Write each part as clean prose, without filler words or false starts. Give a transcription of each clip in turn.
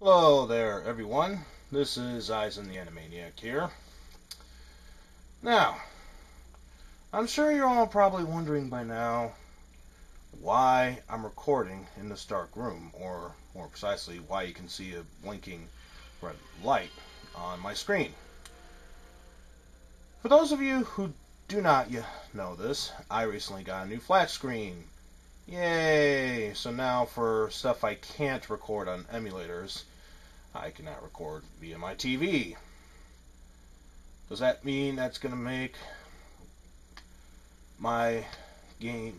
Hello there, everyone. This is Eisen the Animaniac here. Now, I'm sure you're all probably wondering by now why I'm recording in this dark room, or more precisely, why you can see a blinking red light on my screen. For those of you who do not yet know this, I recently got a new flat screen. Yay! So now for stuff I can't record on emulators, I can now record via my TV. Does that mean that's going to make my game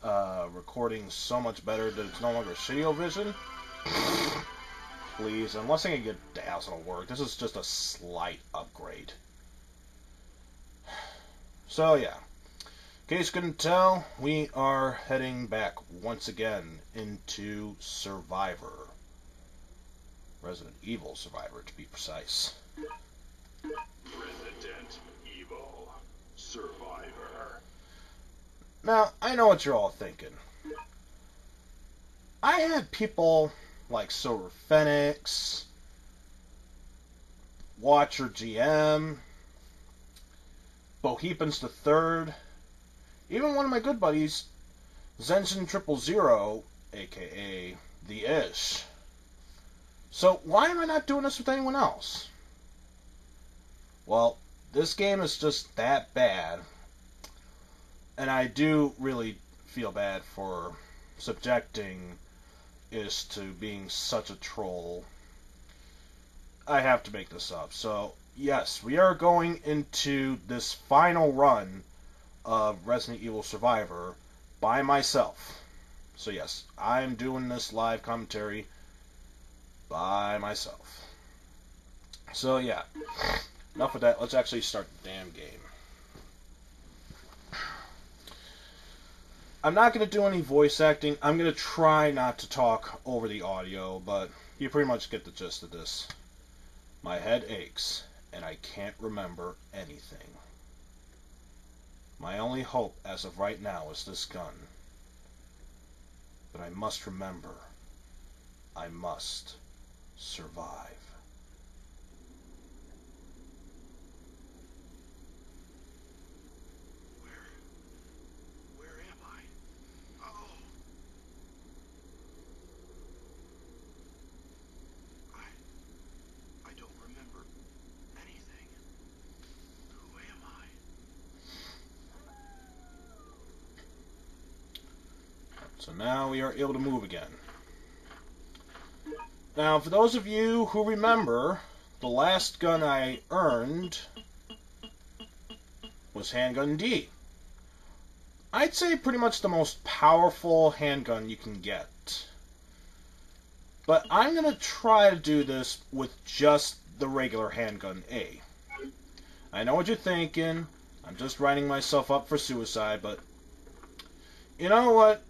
recording so much better that it's no longer Shitty Vision? Please, unless I can get DAS, it'll work. This is just a slight upgrade. So yeah, in case you couldn't tell, we are heading back once again into Survivor. Resident Evil Survivor, to be precise. Resident Evil Survivor. Now, I know what you're all thinking. I had people like Silver Phoenix, Watcher GM, Bohepans the Third, even one of my good buddies, Zenshin 000, aka The Ish. So why am I not doing this with anyone else? Well, this game is just that bad, and I do really feel bad for subjecting Ish to being such a troll. I have to make this up. So, yes, we are going into this final run of Resident Evil Survivor by myself. So, yes, I'm doing this live commentary by myself. So, yeah, enough of that. Let's actually start the damn game. I'm not going to do any voice acting. I'm going to try not to talk over the audio, but you pretty much get the gist of this. My head aches, and I can't remember anything. My only hope as of right now is this gun. But I must remember. I must survive. Where am I? Oh. I don't remember anything. Who am I? So now we are able to move again. Now, for those of you who remember, the last gun I earned was Handgun D. I'd say pretty much the most powerful handgun you can get. But I'm going to try to do this with just the regular Handgun A. I know what you're thinking. I'm just writing myself up for suicide, but you know what?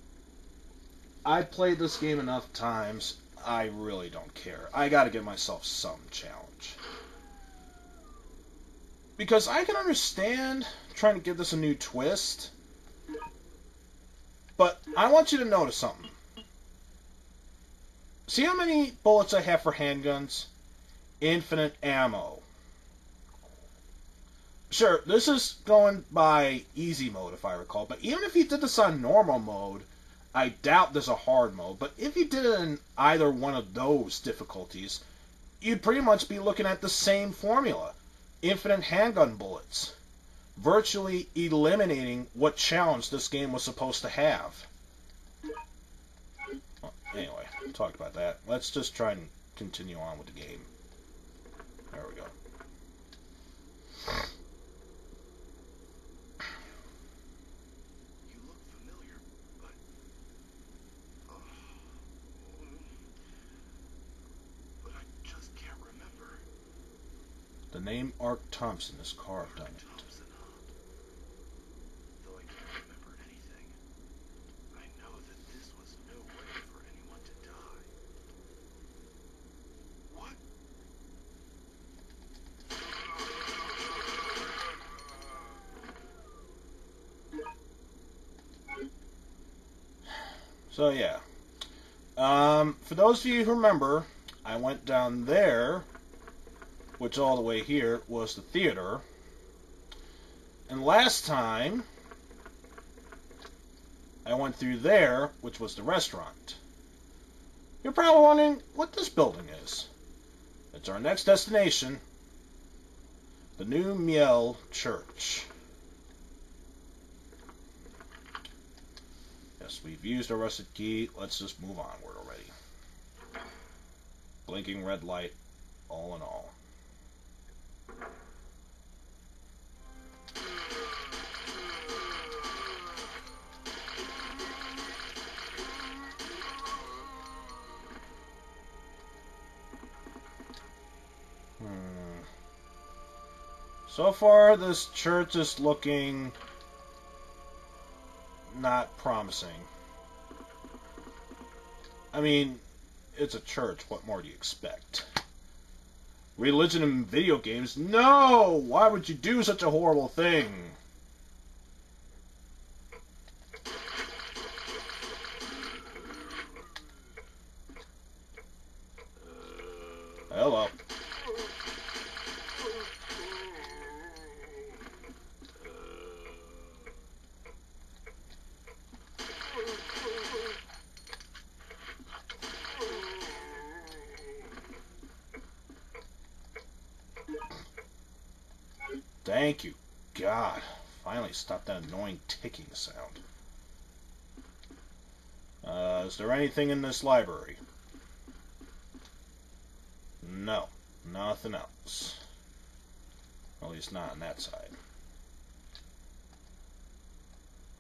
I played this game enough times. I really don't care. I gotta give myself some challenge. Because I can understand trying to give this a new twist, but I want you to notice something. See how many bullets I have for handguns? Infinite ammo. Sure, this is going by easy mode if I recall, but even if you did this on normal mode, I doubt there's a hard mode, but if you did it in either one of those difficulties, you'd pretty much be looking at the same formula. Infinite handgun bullets. Virtually eliminating what challenge this game was supposed to have. Well, anyway, talked about that. Let's just try and continue on with the game. There we go. You look familiar, but but I just can't remember. The name Ark Thompson is carved on it. Thompson, huh? Though I can't remember anything, I know that this was no way for anyone to die. What? So yeah. For those of you who remember, I went down there, which all the way here was the theater. And last time, I went through there, which was the restaurant. You're probably wondering what this building is. It's our next destination, the New Miel Church. Yes, we've used our rusted key. Let's just move onward already. Blinking red light, all in all. So far, this church is looking not promising. I mean, it's a church. What more do you expect? Religion in video games? No! Why would you do such a horrible thing? Hello. Thank you, God. Finally stopped that annoying ticking sound. Is there anything in this library? No, nothing else. At least not on that side.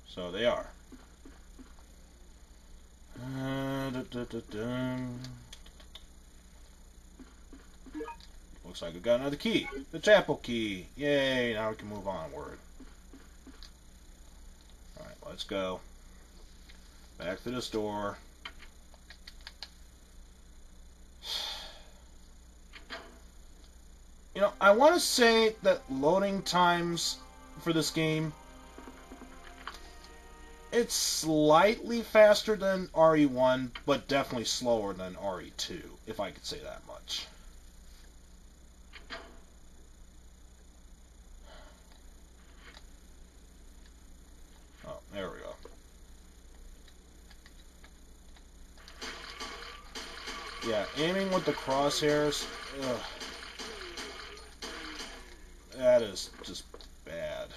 So they are. Looks like we got another key. The chapel key. Yay, now we can move onward. Alright, let's go. Back to this door. You know, I want to say that loading times for this game, it's slightly faster than RE1, but definitely slower than RE2, if I could say that much. Oh, there we go. Yeah, aiming with the crosshairs, ugh. That is just bad.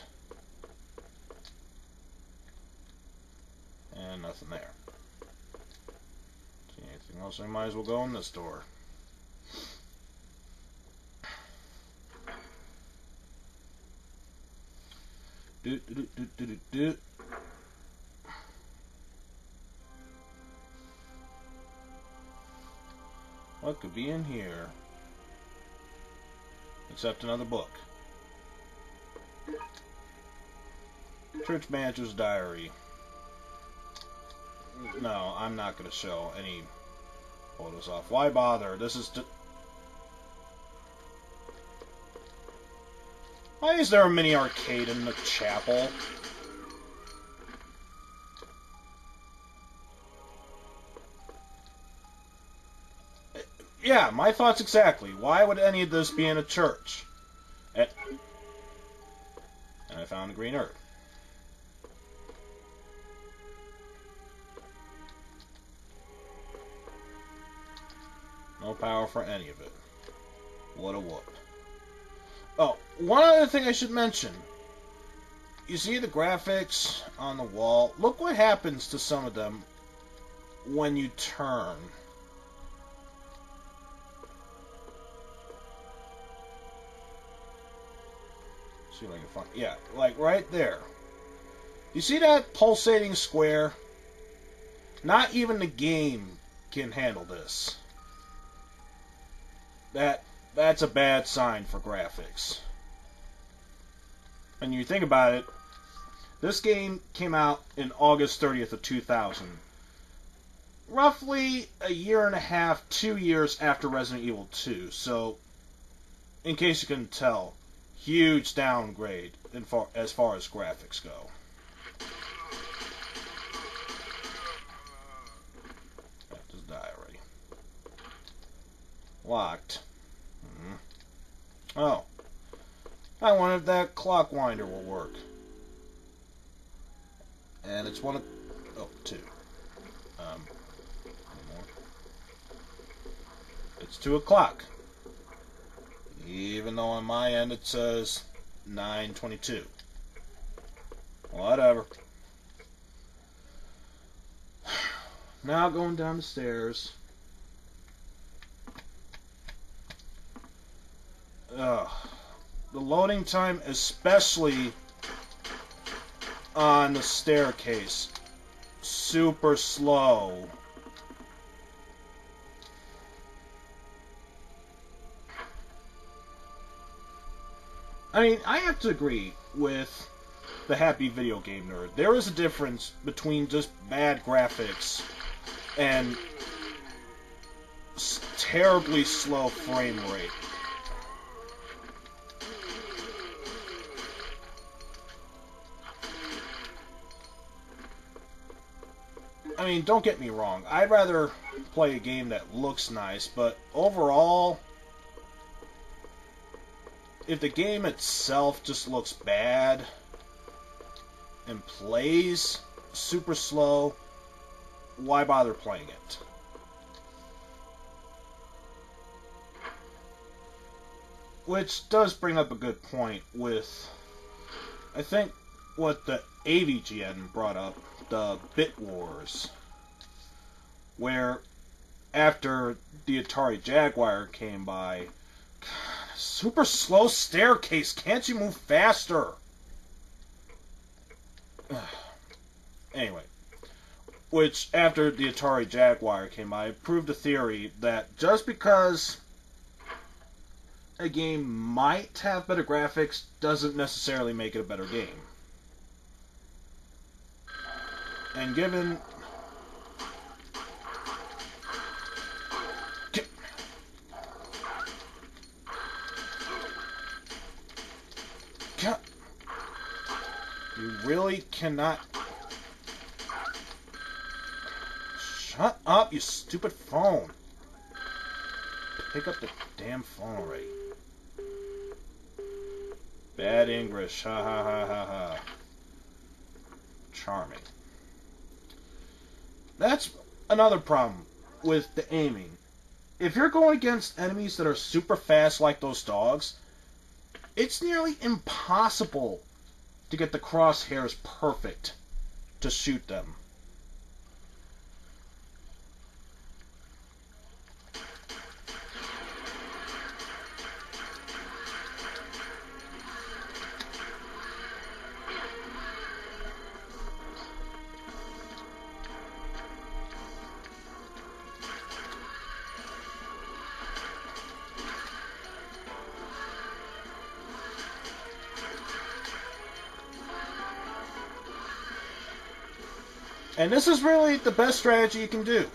And nothing there. See anything else? I might as well go in this door. Doot, doot, doot, doot, doot, doot. What could be in here? Except another book. Church Manager's Diary. No, I'm not going to show any photos off. Why bother? This is just... Why is there a mini arcade in the chapel? Yeah, my thoughts exactly. Why would any of this be in a church? And I found a green herb. No power for any of it. What a whoop. Oh, one other thing I should mention. You see the graphics on the wall? Look what happens to some of them when you turn. See if I can find... Yeah, like right there. You see that pulsating square? Not even the game can handle this. That's a bad sign for graphics. And you think about it, this game came out in August 30th of 2000. Roughly a year and a half, 2 years after Resident Evil 2. So, in case you couldn't tell, huge downgrade as far as graphics go. Just die already. Locked. Oh. I wonder if that clock winder will work. And it's one of... Oh, two. One more. It's 2 o'clock. Even though on my end it says 9:22. Whatever. Now going down the stairs. Ugh. The loading time, especially on the staircase, super slow. I mean, I have to agree with the Happy Video Game Nerd. There is a difference between just bad graphics and terribly slow frame rate. I mean, don't get me wrong. I'd rather play a game that looks nice, but overall, if the game itself just looks bad and plays super slow, why bother playing it? Which does bring up a good point with, I think, what the AVGN brought up, the Bit Wars, where after the Atari Jaguar came by, super slow staircase, can't you move faster? Anyway, which after the Atari Jaguar came by, proved the theory that just because a game might have better graphics doesn't necessarily make it a better game. And given... You really cannot... Shut up, you stupid phone. Pick up the damn phone already. Bad English, ha ha ha ha ha. Charming. That's another problem with the aiming. If you're going against enemies that are super fast like those dogs, it's nearly impossible to get the crosshairs perfect to shoot them. And this is really the best strategy you can do.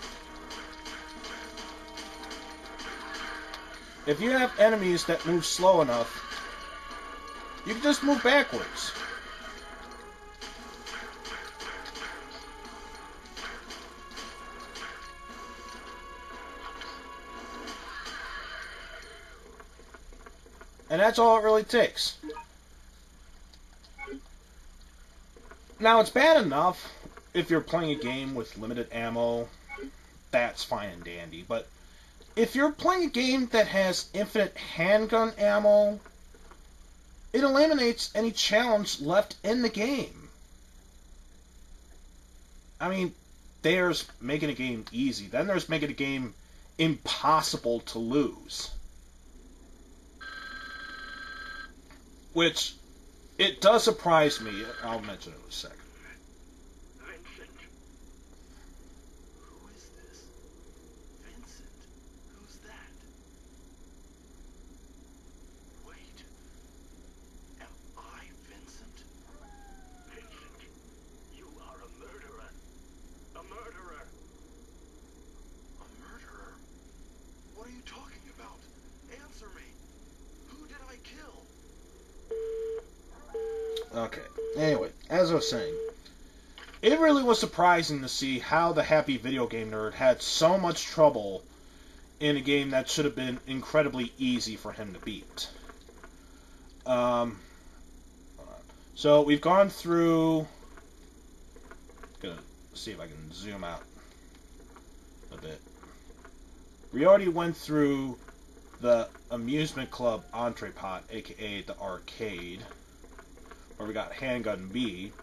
If you have enemies that move slow enough, you can just move backwards. And that's all it really takes. Now, it's bad enough if you're playing a game with limited ammo, that's fine and dandy. But if you're playing a game that has infinite handgun ammo, it eliminates any challenge left in the game. I mean, there's making a game easy. Then there's making a game impossible to lose. Which, it does surprise me. I'll mention it in a second. Vincent. Who is this? Vincent? Who's that? Wait. Am I Vincent? Vincent, you are a murderer. A murderer. A murderer? What are you talking about? Answer me. Who did I kill? Okay. Anyway, as I was saying, it really was surprising to see how the Happy Video Game Nerd had so much trouble in a game that should have been incredibly easy for him to beat. So we've gone through. Gonna see if I can zoom out a bit. We already went through the amusement club entrepot, aka the arcade, where we got handgun B.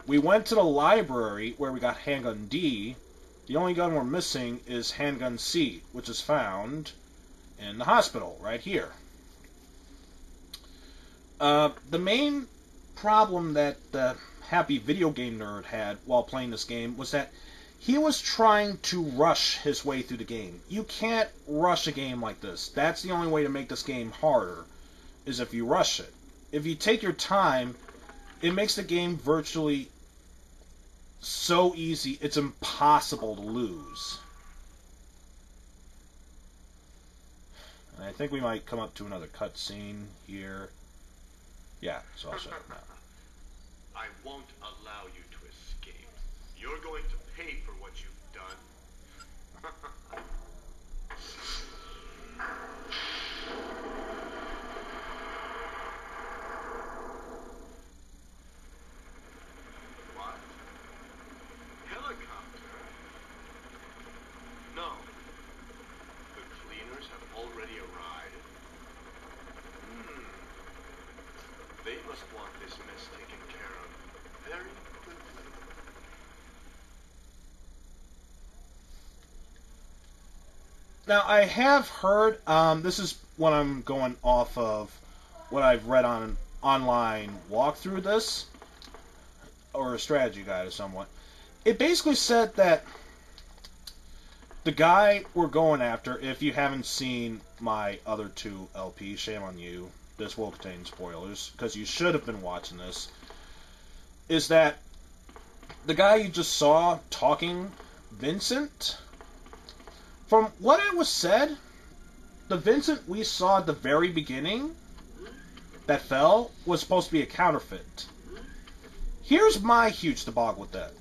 We went to the library where we got handgun D. The only gun we're missing is handgun C, which is found in the hospital right here. The main problem that the happy video game nerd had while playing this game was that he was trying to rush his way through the game. You can't rush a game like this. That's the only way to make this game harder, is if you rush it. If you take your time, it makes the game virtually so easy, it's impossible to lose. And I think we might come up to another cutscene here. Yeah, so I'll shut it now. I won't allow you to escape. You're going to pay for what you've done. What? Helicopter? No. The cleaners have already arrived. They must want this mess taken care of very quickly. Now, I have heard, this is what I'm going off of, what I've read on an online walkthrough of this, or a strategy guide or somewhat. It basically said that the guy we're going after, if you haven't seen my other two LPs, shame on you, this will contain spoilers, because you should have been watching this, is that the guy you just saw talking, Vincent, from what it was said, the Vincent we saw at the very beginning that fell was supposed to be a counterfeit. Here's my huge debacle with that.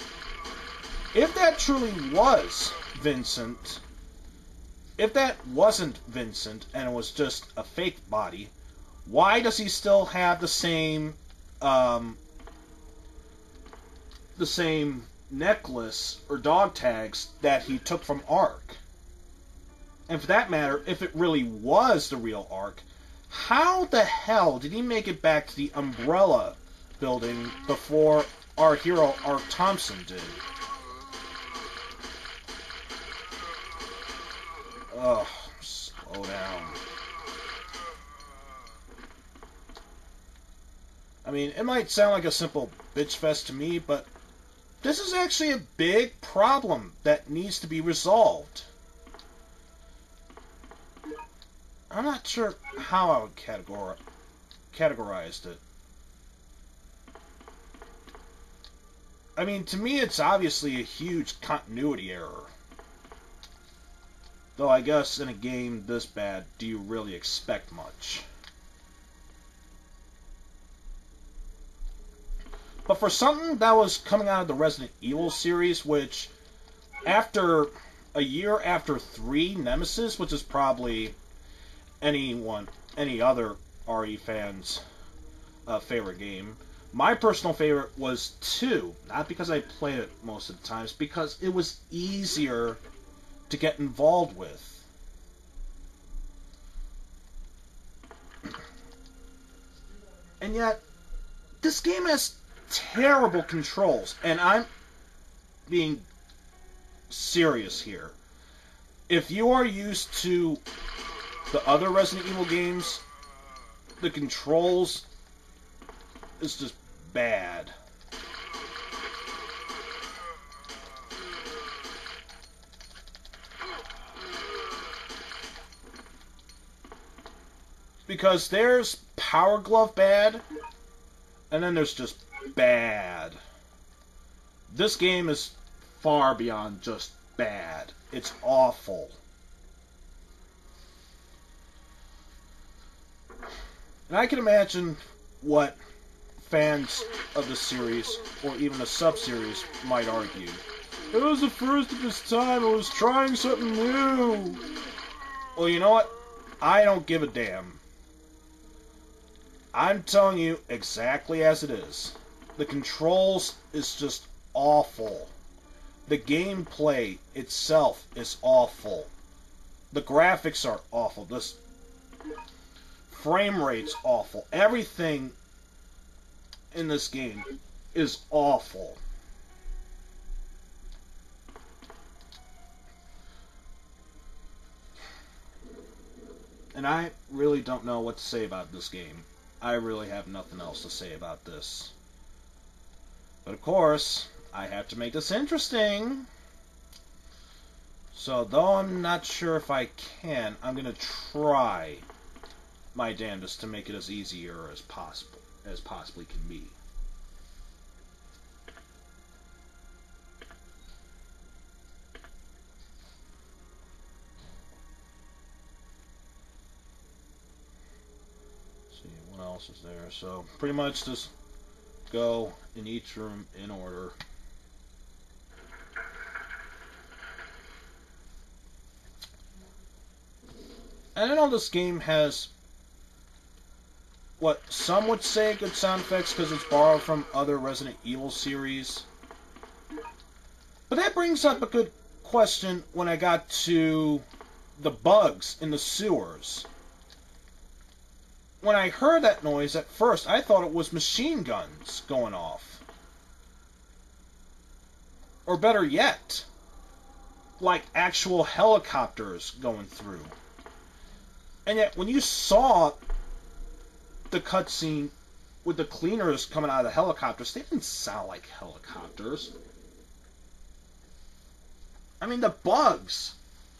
If that truly was Vincent, if that wasn't Vincent and it was just a fake body, why does he still have the same necklace or dog tags that he took from Ark? And for that matter, if it really was the real Ark, how the hell did he make it back to the Umbrella building before our hero Ark Thompson did? Ugh, slow down. I mean, it might sound like a simple bitch fest to me, but this is actually a big problem that needs to be resolved. I'm not sure how I would categorize it. I mean, to me, it's obviously a huge continuity error. Though I guess in a game this bad, do you really expect much? But for something that was coming out of the Resident Evil series, which after a year after 3 Nemesis, which is probably any other RE fan's favorite game, my personal favorite was 2. Not because I played it most of the times, because it was easier to get involved with. And yet, this game has terrible controls, and I'm being serious here. If you are used to the other Resident Evil games, the controls is just bad. Because there's Power Glove bad, and then there's just bad. This game is far beyond just bad. It's awful. And I can imagine what fans of the series, or even a sub-series, might argue. It was the first of its time, it was trying something new. Well, you know what? I don't give a damn. I'm telling you exactly as it is. The controls is just awful. The gameplay itself is awful. The graphics are awful. This frame rate's awful. Everything in this game is awful. And I really don't know what to say about this game. I really have nothing else to say about this. But of course, I have to make this interesting. So though I'm not sure if I can, I'm going to try my damnedest to make it as easier as possibly can be. See what else is there. So pretty much just go in each room in order. And I know this game has what some would say good sound effects because it's borrowed from other Resident Evil series. But that brings up a good question when I got to the bugs in the sewers. When I heard that noise at first, I thought it was machine guns going off. Or better yet, like actual helicopters going through. And yet, when you saw the cutscene with the cleaners coming out of the helicopters, they didn't sound like helicopters. I mean, the bugs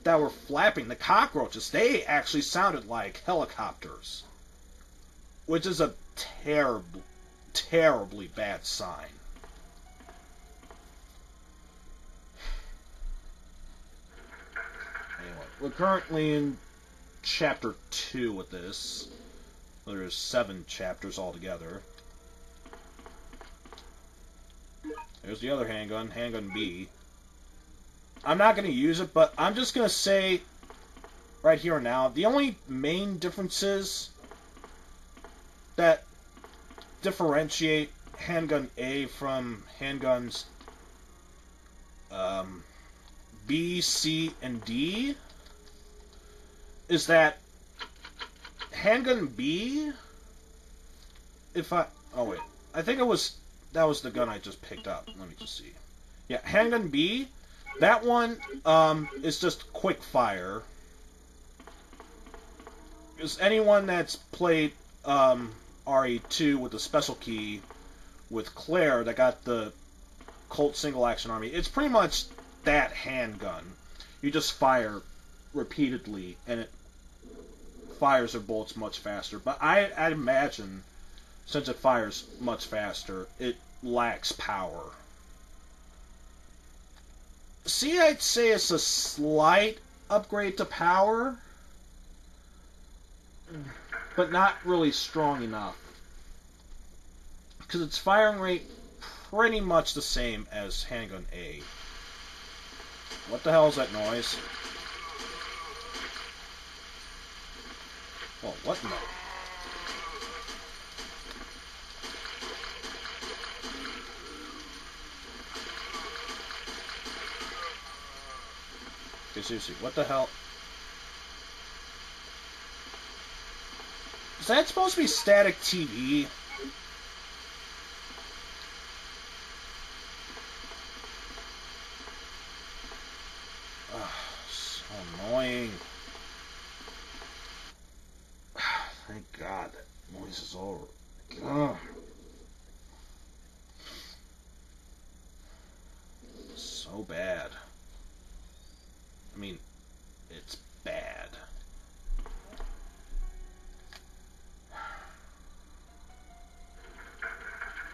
that were flapping, the cockroaches, they actually sounded like helicopters. Which is a terribly bad sign. Anyway, we're currently in Chapter 2 with this. There's 7 chapters altogether. There's the other handgun, Handgun B. I'm not going to use it, but I'm just going to say right here and now, the only main differences that differentiate Handgun A from handguns B, C, and D is that Handgun B, I think that was the gun I just picked up. Let me just see. Yeah, Handgun B, that one is just quick fire. Because anyone that's played RE2 with the special key with Claire that got the Colt Single Action Army, it's pretty much that handgun. You just fire repeatedly and it fires their bullets much faster. But I'd imagine, since it fires much faster, it lacks power. See, I'd say it's a slight upgrade to power, but not really strong enough. Because its firing rate pretty much the same as Handgun A. What the hell is that noise? Oh, what in the... Okay, seriously, what the hell? Is that supposed to be static TV? Ugh, so annoying. Thank God that noise is over. Ugh. So bad. I mean, it's bad.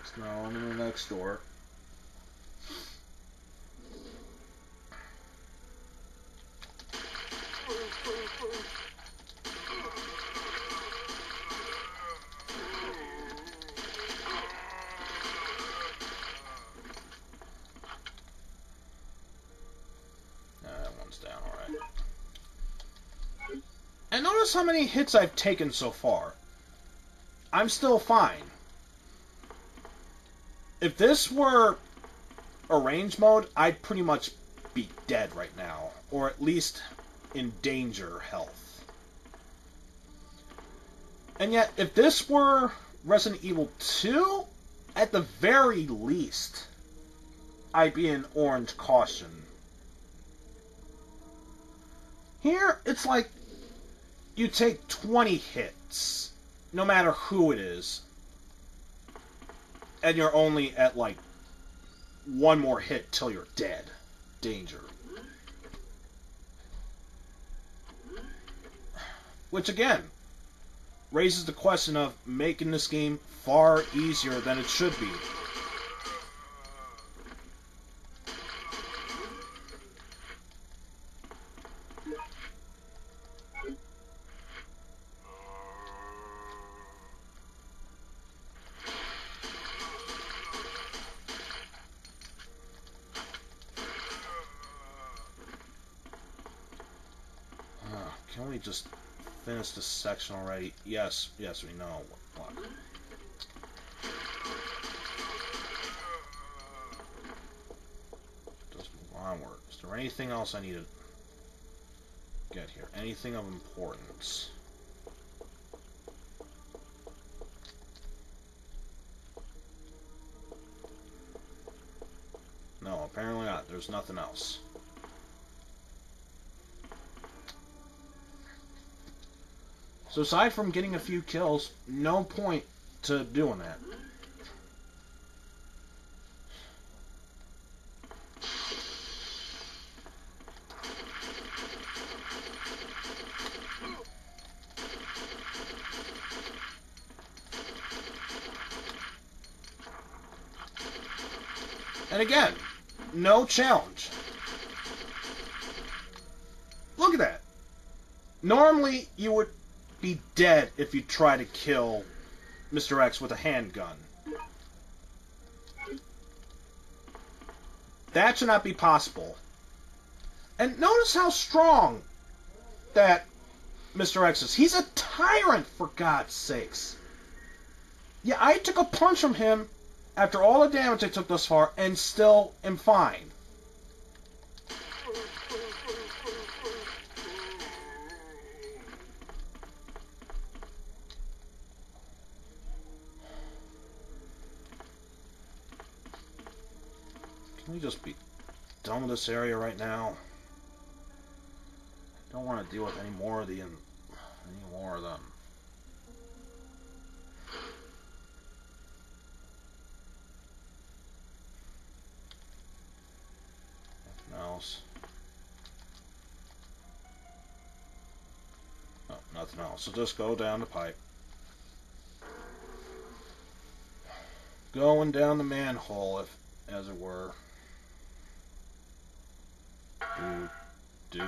So now I'm in the next door. That one's down, alright. And notice how many hits I've taken so far. I'm still fine. If this were a range mode, I'd pretty much be dead right now. Or at least in danger health. And yet, if this were Resident Evil 2, at the very least, I'd be in orange caution. Here, it's like you take 20 hits, no matter who it is, and you're only at like one more hit till you're dead. Danger. Which again, raises the question of making this game far easier than it should be. Can we just finish this section already? Yes, yes, we know. What? Just move onward. Is there anything else I need to get here? Anything of importance? No, apparently not. There's nothing else. So aside from getting a few kills, no point to doing that. And again, no challenge. Look at that. Normally, you would be dead if you try to kill Mr. X with a handgun. That should not be possible. And notice how strong that Mr. X is. He's a tyrant, for God's sakes. Yeah, I took a punch from him after all the damage I took thus far, and still am fine. Can we just be done with this area right now? I don't want to deal with any more of them. Nothing else. No, nothing else. So just go down the pipe. Going down the manhole, as it were. Do.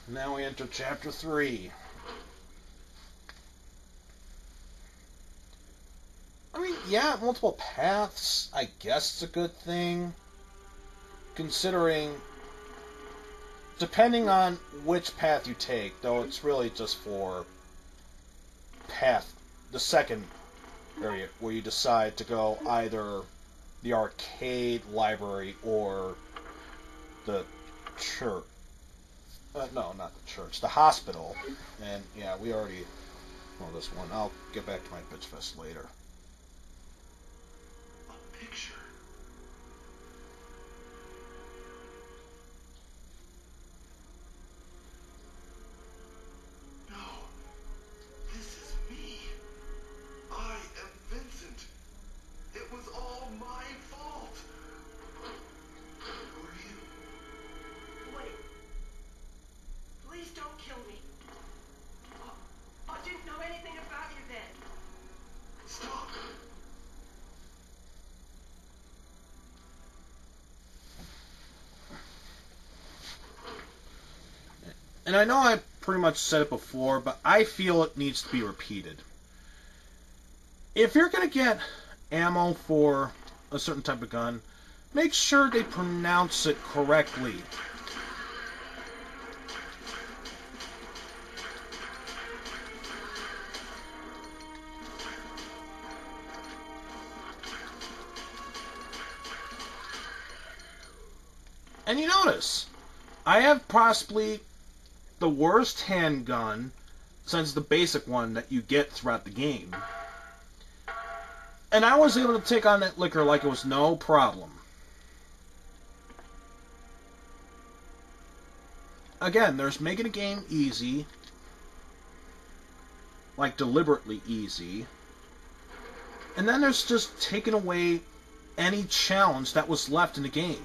Now we enter chapter 3. I mean, yeah, multiple paths, I guess it's a good thing. Considering, depending on which path you take, though it's really just for the second area, where you decide to go either the arcade library or the church. No, not the church. The hospital. And, yeah, we already know this one. I'll get back to my bitch fest later. A picture. No. This is me. I am Vincent. It was all my fault. Who are you? Wait. Please don't kill me. I didn't know anything about you then. Stop. And I know I pretty much said it before, but I feel it needs to be repeated. If you're going to get ammo for a certain type of gun, make sure they pronounce it correctly. And you notice, I have possibly the worst handgun since the basic one that you get throughout the game. And I was able to take on that liquor like it was no problem. Again, there's making a game easy, like deliberately easy. And then there's just taking away any challenge that was left in the game.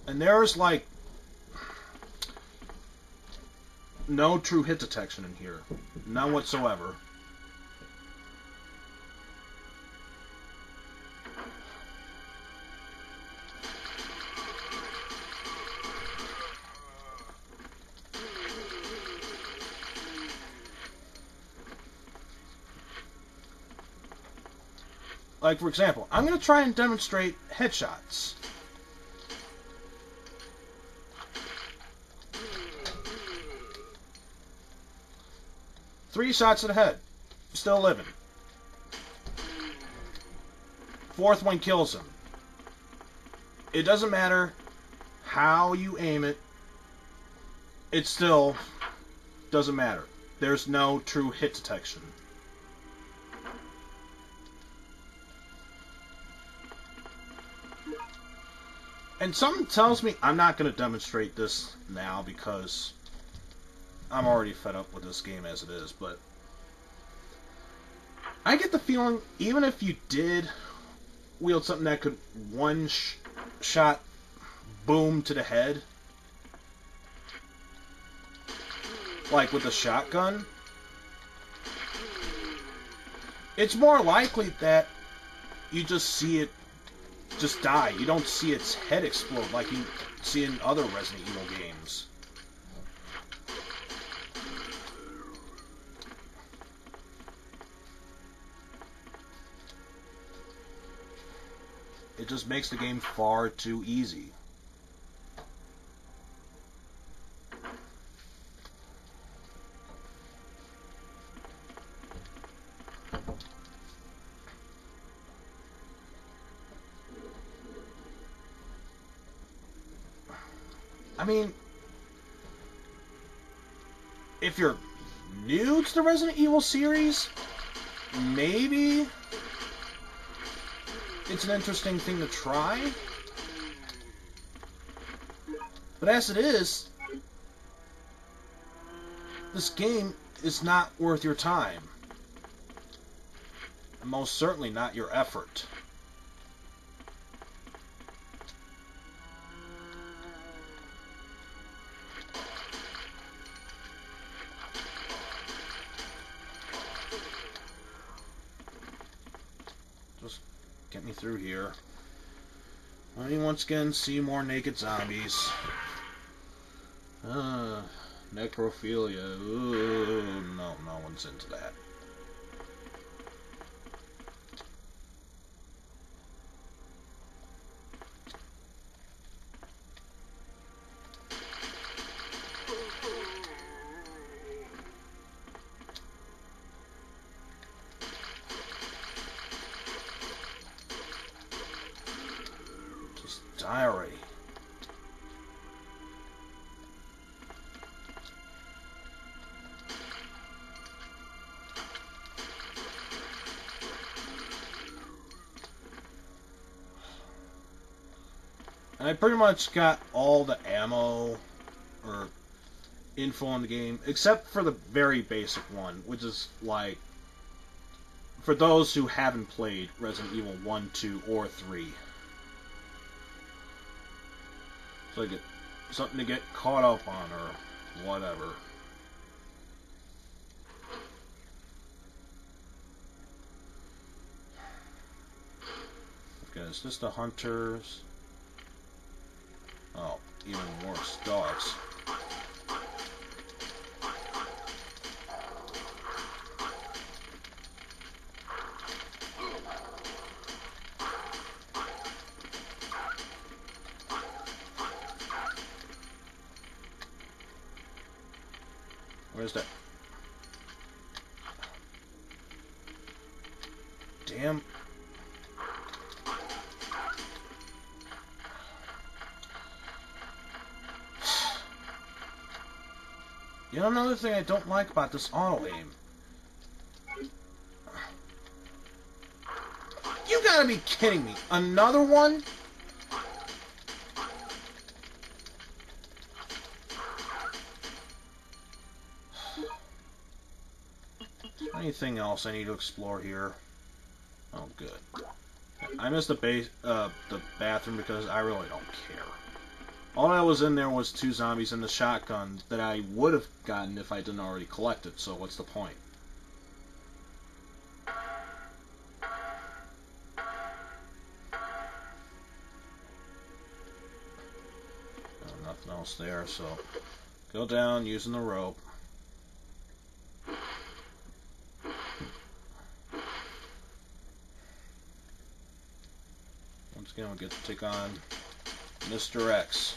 And there's like no true hit detection in here. None whatsoever. Like, for example, I'm going to try and demonstrate headshots. Three shots to the head. Still living. Fourth one kills him. It doesn't matter how you aim it. It still doesn't matter. There's no true hit detection. And something tells me I'm not going to demonstrate this now because I'm already fed up with this game as it is, but I get the feeling even if you did wield something that could one-shot boom to the head, like with a shotgun, it's more likely that you just see it just die. You don't see its head explode like you see in other Resident Evil games. It just makes the game far too easy. I mean, if you're new to the Resident Evil series, maybe it's an interesting thing to try. But as it is, this game is not worth your time. And most certainly not your effort. Just get me through here. Let me once again see more naked zombies. Necrophilia. Ooh, no one's into that. Just die already. And I pretty much got all the ammo or info in the game, except for the very basic one, which is like, for those who haven't played Resident Evil 1, 2, or 3. So I get something to get caught up on, or whatever. Okay, is this the hunters? Oh, even worse, dogs. Where's that? Damn. You know, another thing I don't like about this auto aim. You gotta be kidding me. Another one? Anything else I need to explore here? Oh, good. I missed the bathroom because I really don't care. All that was in there was 2 zombies and the shotgun that I would have gotten if I didn't already collect it, so what's the point? Oh, nothing else there, so go down using the rope. Once again, we get to take on Mr. X.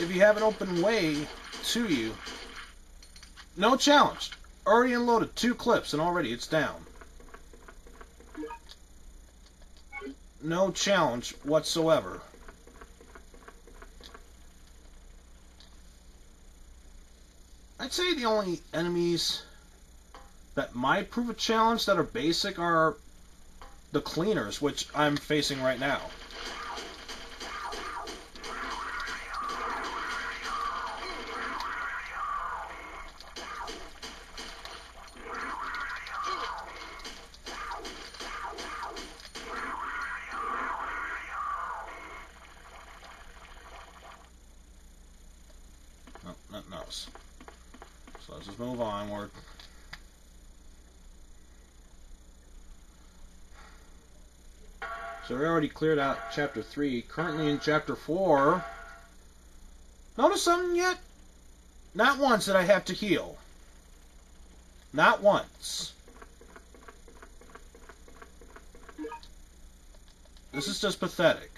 If you have an open way to you, no challenge. Already unloaded 2 clips and already it's down. No challenge whatsoever. I'd say the only enemies that might prove a challenge that are basic are the cleaners, which I'm facing right now. No, nothing else. So let's just move onward. So we already cleared out Chapter 3. Currently in Chapter 4. Notice something yet? Not once did I have to heal. Not once. This is just pathetic.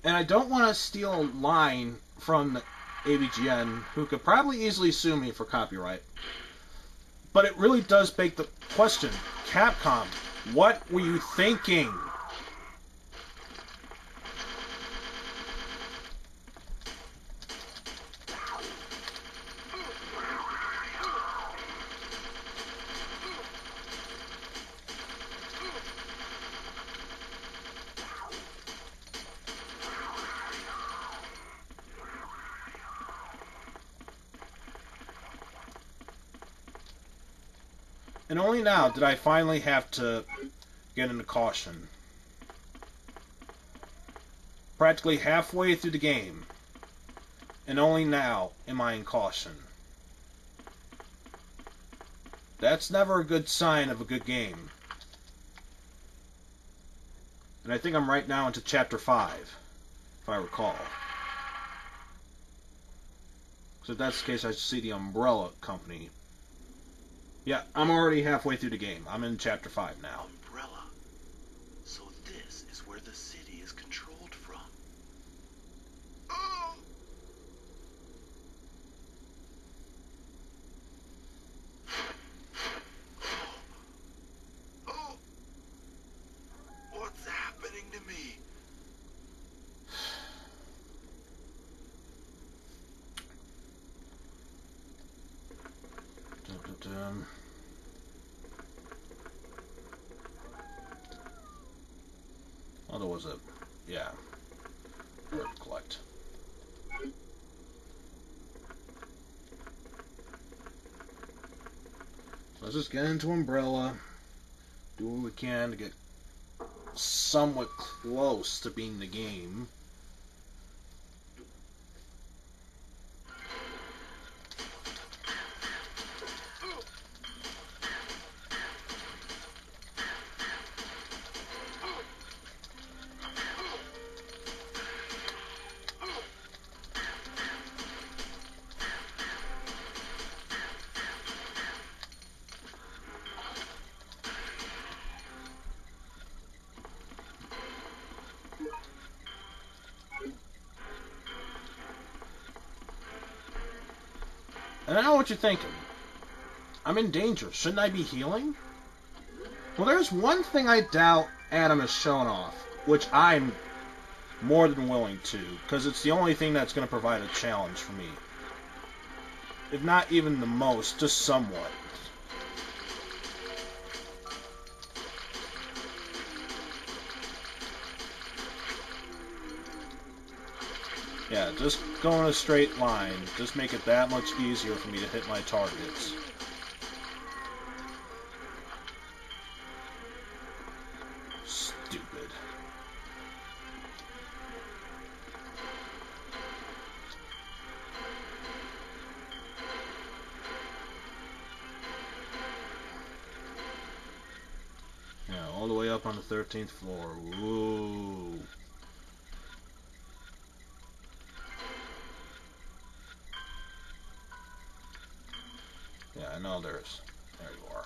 And I don't want to steal a line from AVGN, who could probably easily sue me for copyright. But it really does beg the question, Capcom, what were you thinking? And only now did I finally have to get into caution. Practically halfway through the game, and only now am I in caution. That's never a good sign of a good game. And I think I'm right now into Chapter 5, if I recall. So if that's the case, I should see the Umbrella Company. Yeah, I'm already halfway through the game. I'm in Chapter 5 now. Umbrella. So this is where the city is controlled from. Oh! Oh! What's happening to me? Dum-dum-dum. Oh, there was a... yeah. Word to collect. So let's just get into Umbrella. Do what we can to get somewhat close to beating the game. And I know what you're thinking. I'm in danger. Shouldn't I be healing? Well, there's one thing I doubt Adam has shown off, which I'm more than willing to, because it's the only thing that's going to provide a challenge for me. If not even the most, just somewhat. Yeah, just go in a straight line. Just make it that much easier for me to hit my targets. Stupid. Yeah, all the way up on the 13th floor. Ooh. Yeah, I know there's... There you are.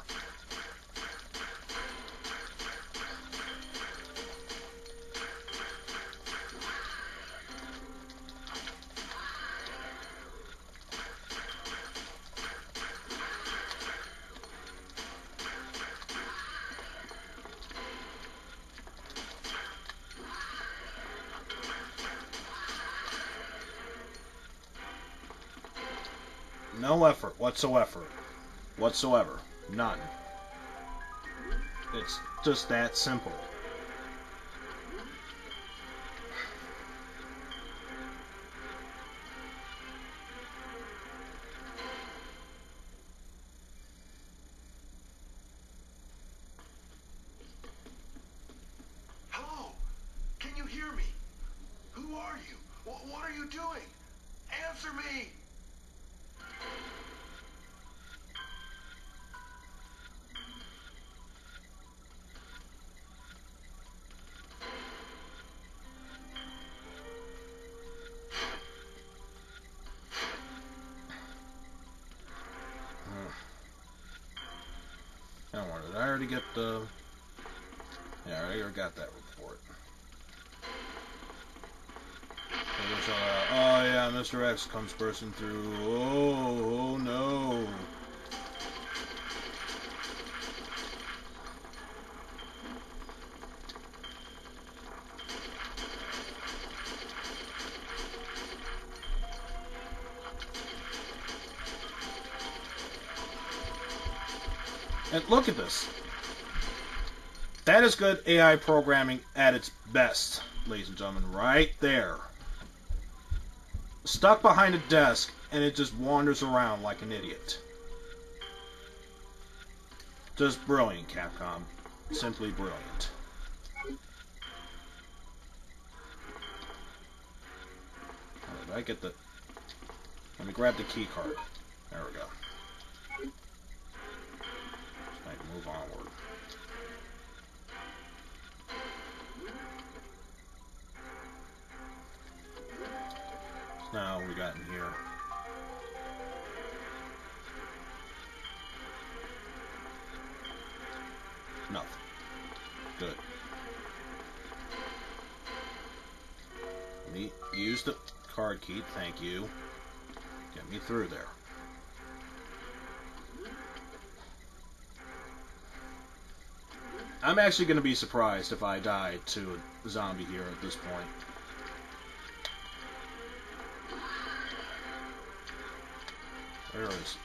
No effort whatsoever. Whatsoever. None. It's just that simple. Hello? Can you hear me? Who are you? What are you doing? Answer me! Don't worry, did I already get the... Yeah, I already got that report. Oh yeah, Mr. X comes bursting through. Oh no. And look at this. That is good AI programming at its best, ladies and gentlemen. Right there. Stuck behind a desk, and it just wanders around like an idiot. Just brilliant, Capcom. Simply brilliant. How did I get the... Let me grab the key card. There we go. So I can move onward. So now what we got in here? Nothing. Good. Let me use the card key, thank you. Get me through there. I'm actually going to be surprised if I die to a zombie here at this point. Where is...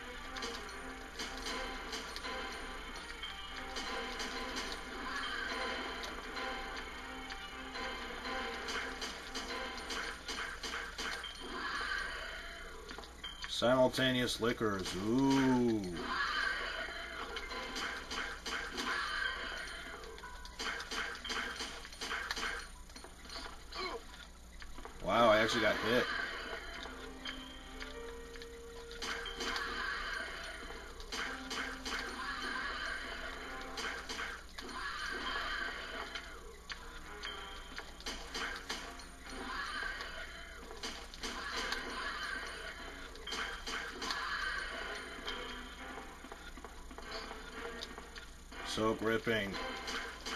Simultaneous liquors. Ooh. Wow, I actually got hit. So gripping.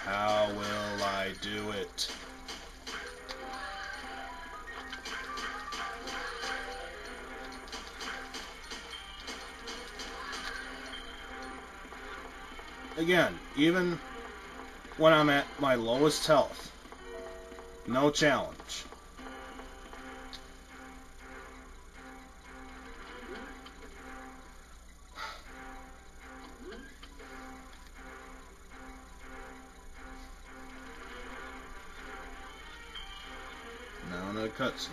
How will I do it? again, even when I'm at my lowest health, no challenge. Now another cutscene.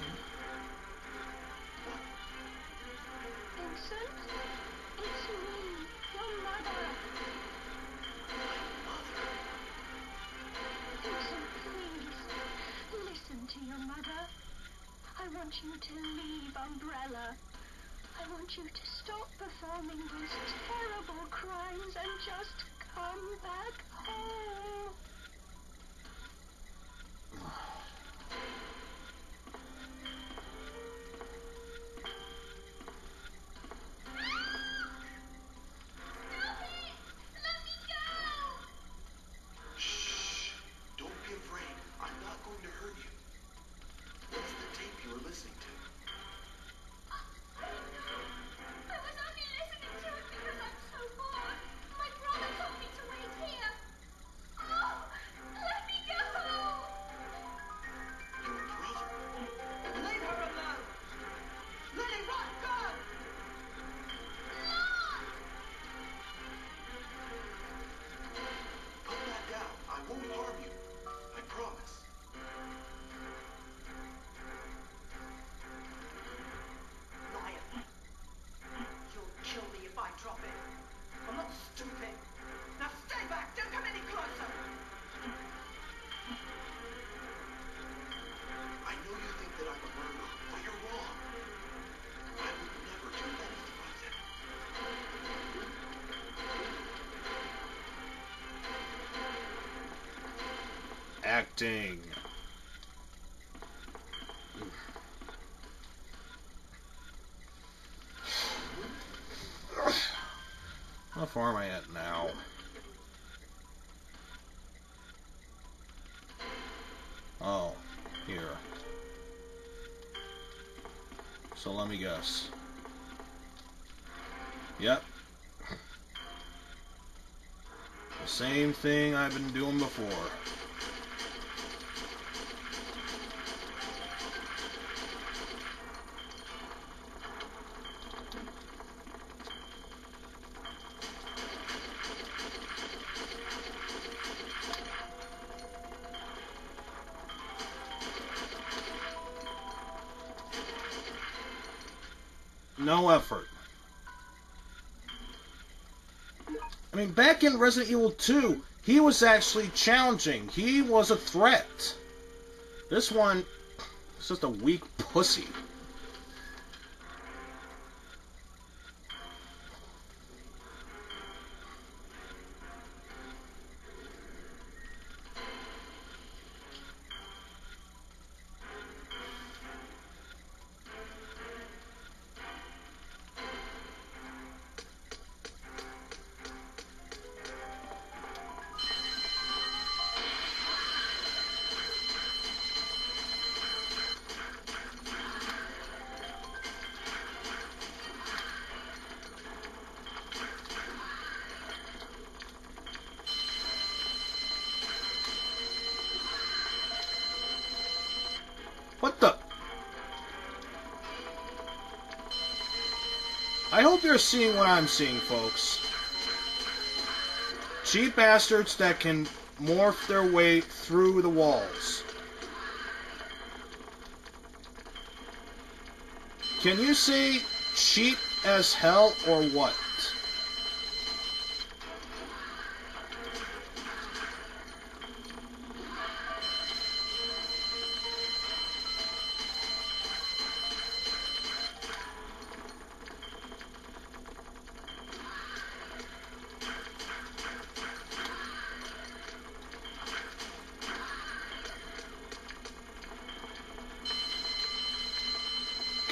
Vincent, it's me, your mother. Vincent, please, listen to your mother. I want you to leave Umbrella. I want you to stop performing those terrible crimes and just come back home. Shh! Don't be afraid. I'm not going to hurt you. What's the tape you were listening to? I was only listening to it because I'm so bored. My brother told me to wait here. Oh, let me go! Your brother? Leave her alone! Lily, run, go! Put that down. I won't harm you. I promise. Liar. You'll kill me if I drop it. I'm not stupid. Now stay back. Don't come any closer. I know you think that I'm a murderer, but you're wrong. I would never do anything like that. Acting. How far am I at now? Oh, here. So let me guess. Yep. The same thing I've been doing before. No effort. I mean, back in Resident Evil 2, he was actually challenging. He was a threat. This one is just a weak pussy. What the? I hope you're seeing what I'm seeing, folks. Cheap bastards that can morph their way through the walls. Can you say cheap as hell or what?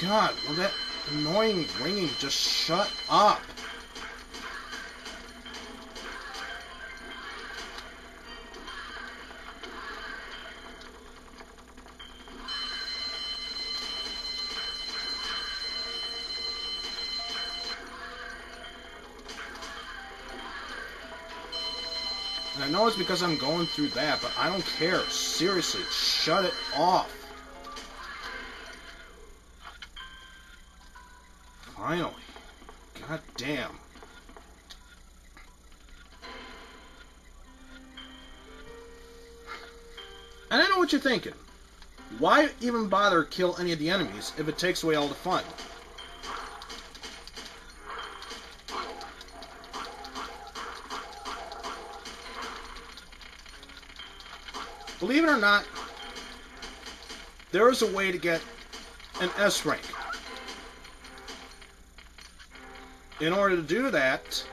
God, will that annoying ringing just shut up? And I know it's because I'm going through that, but I don't care. Seriously, shut it off. Finally. God damn. And I know what you're thinking. Why even bother kill any of the enemies if it takes away all the fun? Believe it or not, there is a way to get an S rank. In order to do that,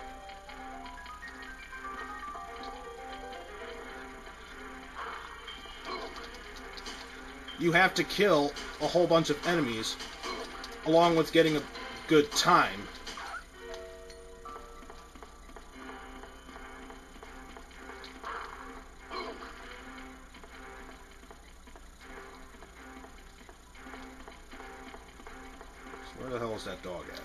you have to kill a whole bunch of enemies along with getting a good time. So where the hell is that dog at?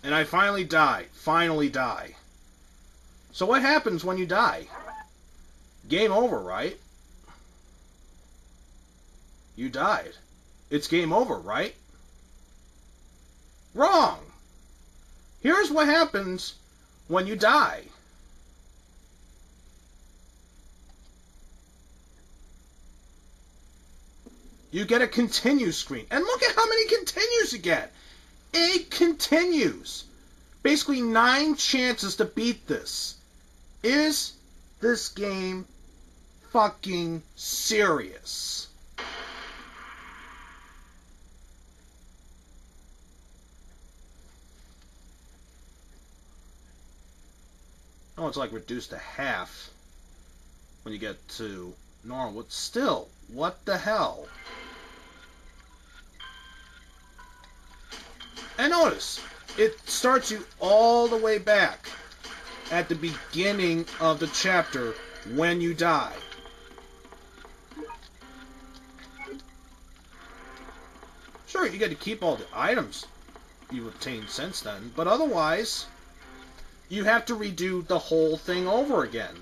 And I finally die. Finally die. So what happens when you die? Game over, right? You died. It's game over, right? Wrong! Here's what happens when you die. You get a continue screen. And look at how many continues you get. 8 continues. Basically 9 chances to beat this. Is this game fucking serious? Oh, it's like reduced to half when you get to normal. But still, what the hell? And notice, it starts you all the way back at the beginning of the chapter when you die. Sure, you get to keep all the items you've obtained since then, but otherwise, you have to redo the whole thing over again.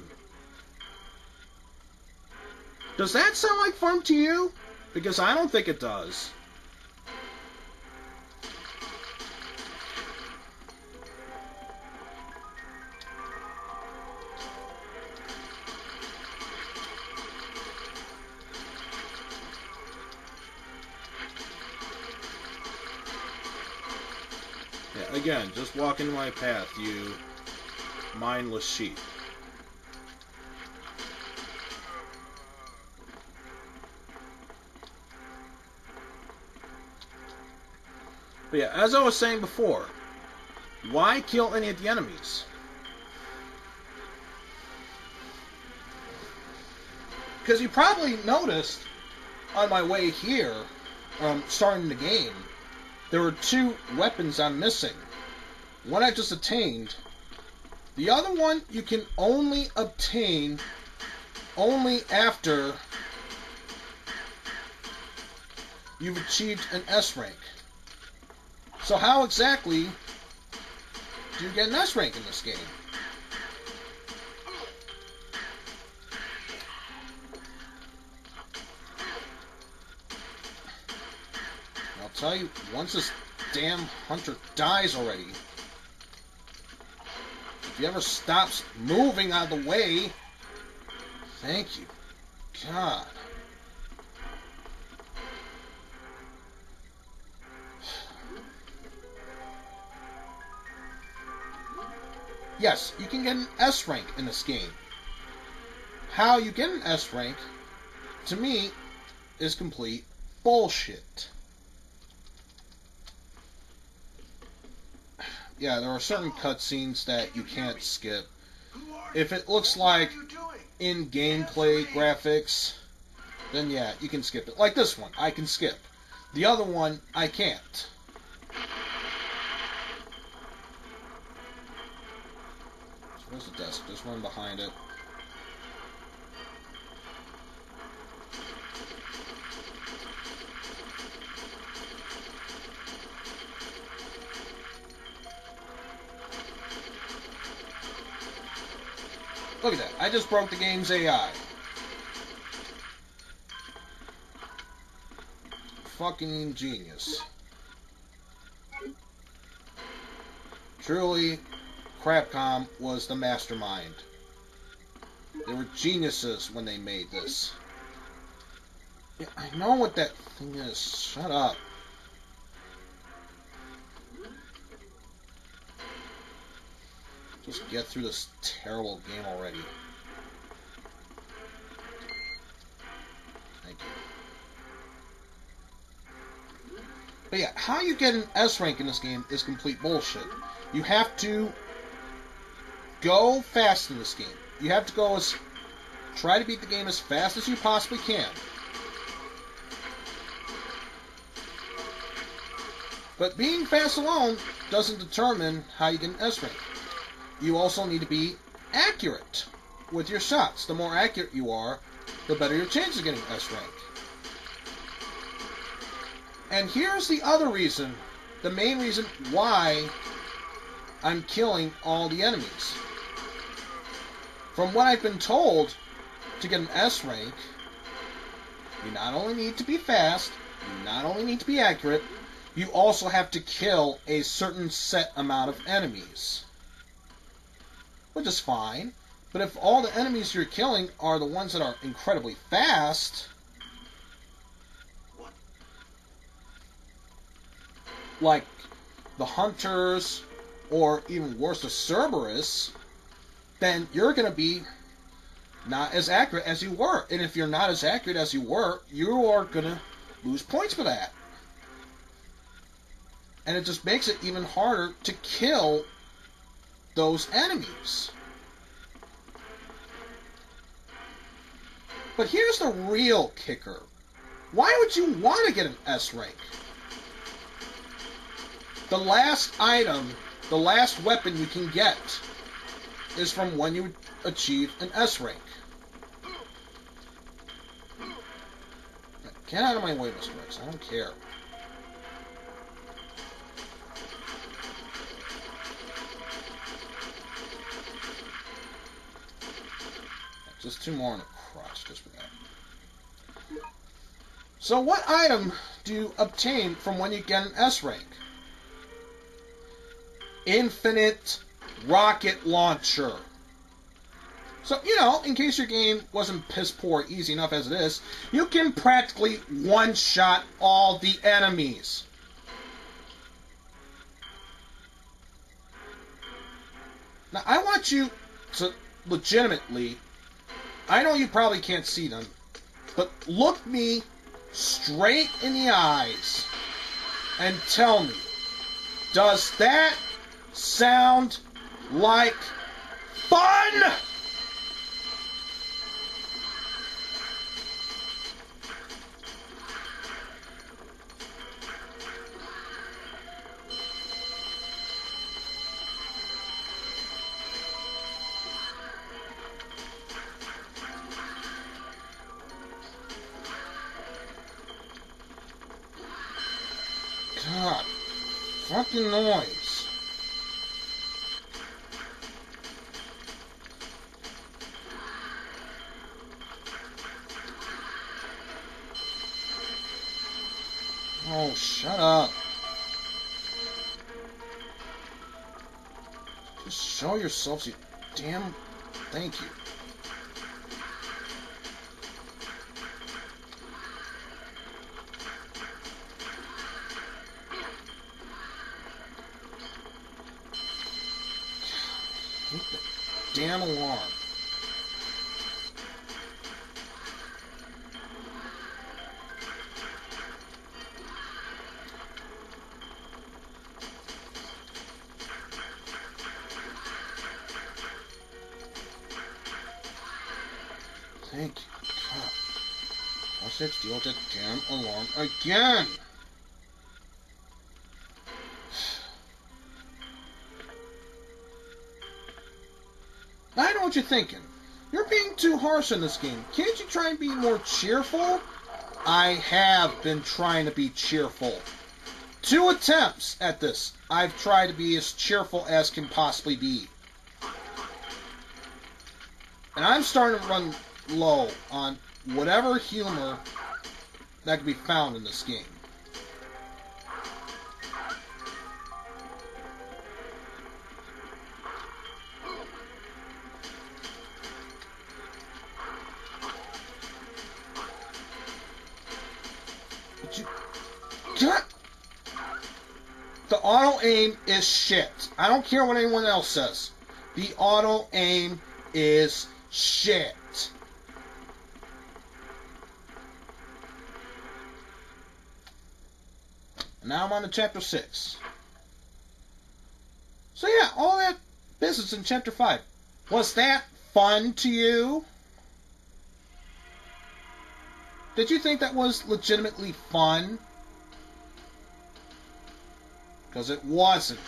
Does that sound like fun to you? Because I don't think it does. Yeah, again, just walk into my path, you mindless sheep. But yeah, as I was saying before, why kill any of the enemies? Because you probably noticed on my way here, starting the game, there were 2 weapons I'm missing. One I just attained. The other one you can only obtain only after you've achieved an S rank. So how exactly do you get an S rank in this game? I'll tell you, once this damn hunter dies already, if he ever stops moving out of the way, thank you, God. Yes, you can get an S rank in this game. How you get an S rank, to me, is complete bullshit. Yeah, there are certain cutscenes that you can't skip. If it looks like in gameplay graphics, then yeah, you can skip it. Like this one, I can skip. The other one, I can't. So where's the desk? Just run behind it. Look at that. I just broke the game's AI. Fucking genius. Truly, Capcom was the mastermind. They were geniuses when they made this. Yeah, I know what that thing is. Shut up. Just get through this terrible game already. Thank you. But yeah, how you get an S rank in this game is complete bullshit. You have to go fast in this game. You have to go try to beat the game as fast as you possibly can. But being fast alone doesn't determine how you get an S rank. You also need to be accurate with your shots. The more accurate you are, the better your chance of getting S rank. And here's the other reason, the main reason why I'm killing all the enemies. From what I've been told, to get an S rank, you not only need to be fast, you not only need to be accurate, you also have to kill a certain set amount of enemies. Which is fine, but if all the enemies you're killing are the ones that are incredibly fast, like the hunters, or even worse, the Cerberus, then you're going to be not as accurate as you were. And if you're not as accurate as you were, you are going to lose points for that. And it just makes it even harder to kill those enemies. But here's the real kicker. Why would you want to get an S rank? The last item, the last weapon you can get is from when you achieve an S rank. Get out of my way, Mr. X. I don't care. Just two more in a crotch, just for that. So what item do you obtain from when you get an S rank? Infinite rocket launcher. So, in case your game wasn't piss poor easy enough as it is, you can practically one-shot all the enemies. Now, I want you to legitimately, I know you probably can't see them, but look me straight in the eyes and tell me, does that sound like fun? God, fucking noise. Oh, shut up. Just show yourselves, you damn... Thank you. Hit the damn alarm. Thank you. God. I'll sit still with that damn alarm again. I know what you're thinking. You're being too harsh in this game. Can't you try and be more cheerful? I have been trying to be cheerful. 2 attempts at this. I've tried to be as cheerful as can possibly be. And I'm starting to run low on whatever humor that can be found in this game. But you... The auto-aim is shit. I don't care what anyone else says. The auto-aim is shit. Now I'm on to Chapter 6. So yeah, all that business in Chapter 5. Was that fun to you? Did you think that was legitimately fun? Because it wasn't.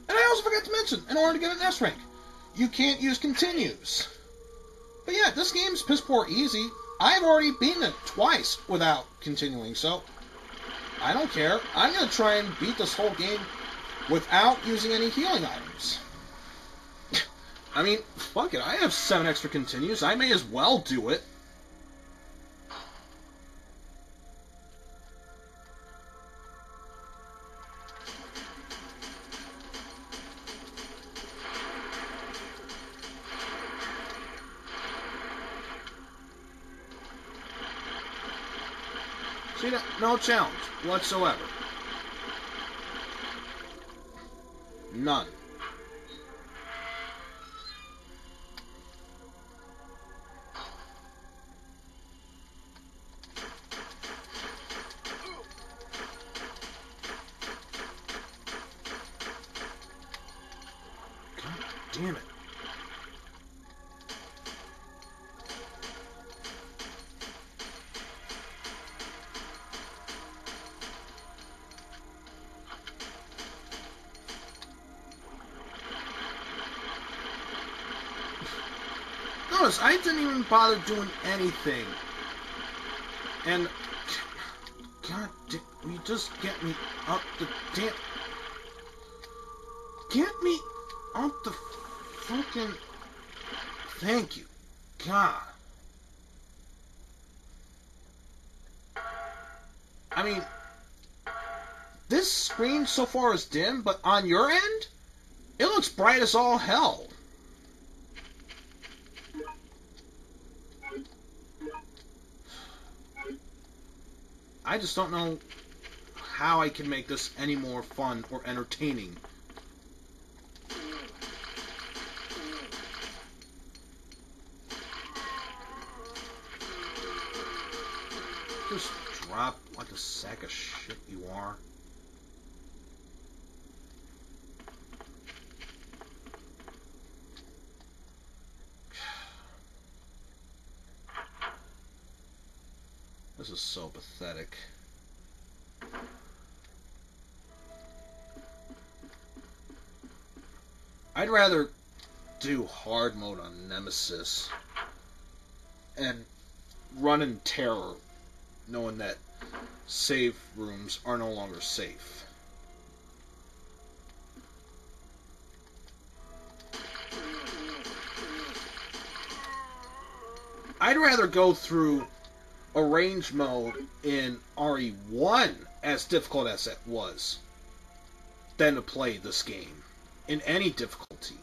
And I also forgot to mention, in order to get an S rank, you can't use continues. But yeah, this game's piss poor easy. I've already beaten it twice without continuing, so I don't care. I'm going to try and beat this whole game without using any healing items. I mean, fuck it, I have 7 extra continues. I may as well do it. See that? No challenge whatsoever. None. God damn it. Notice, I didn't even bother doing anything. And... God damn... You just get me up the damn... Get me up the fucking... Thank you. God. I mean... This screen so far is dim, but on your end, it looks bright as all hell. I just don't know how I can make this any more fun or entertaining. Just drop like a sack of shit you are. This is so pathetic. I'd rather do hard mode on Nemesis and run in terror, knowing that save rooms are no longer safe. I'd rather go through arrange mode in RE1, as difficult as it was, than to play this game in any difficulty.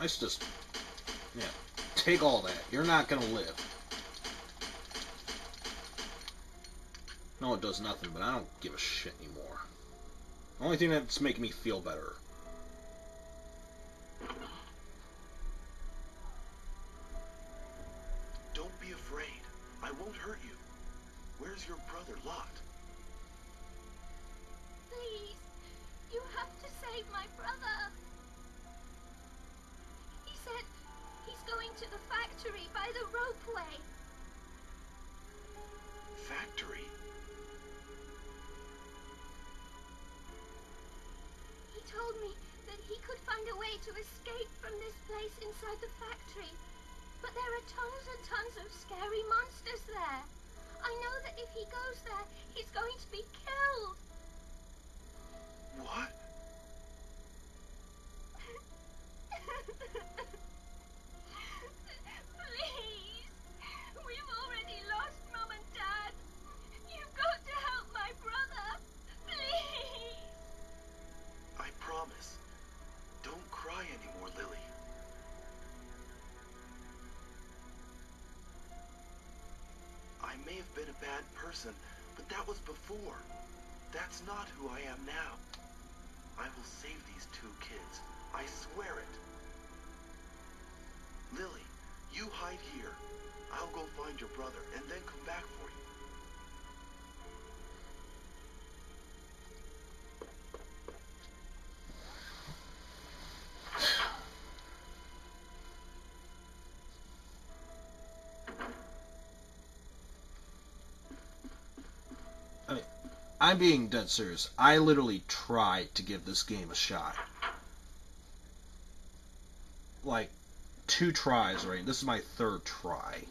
Let's just, yeah, take all that. You're not gonna live. No, it does nothing, but I don't give a shit anymore. The only thing that's making me feel better. Don't be afraid. I won't hurt you. Where's your brother, Lot? Please, you my brother. He said he's going to the factory by the ropeway. Factory? He told me that he could find a way to escape from this place inside the factory. But there are tons and tons of scary monsters there. I know that if he goes there, he's going to be killed. What? Please. We've already lost Mum and Dad. You've got to help my brother. Please. I promise. Don't cry anymore, Lily. I may have been a bad person, but that was before. That's not who I am now. I will save these two kids. I swear it. Lily, you hide here. I'll go find your brother and then come back for you. I mean, I'm being dead serious. I literally tried to give this game a shot. Like, 2 tries, right? This is my 3rd try.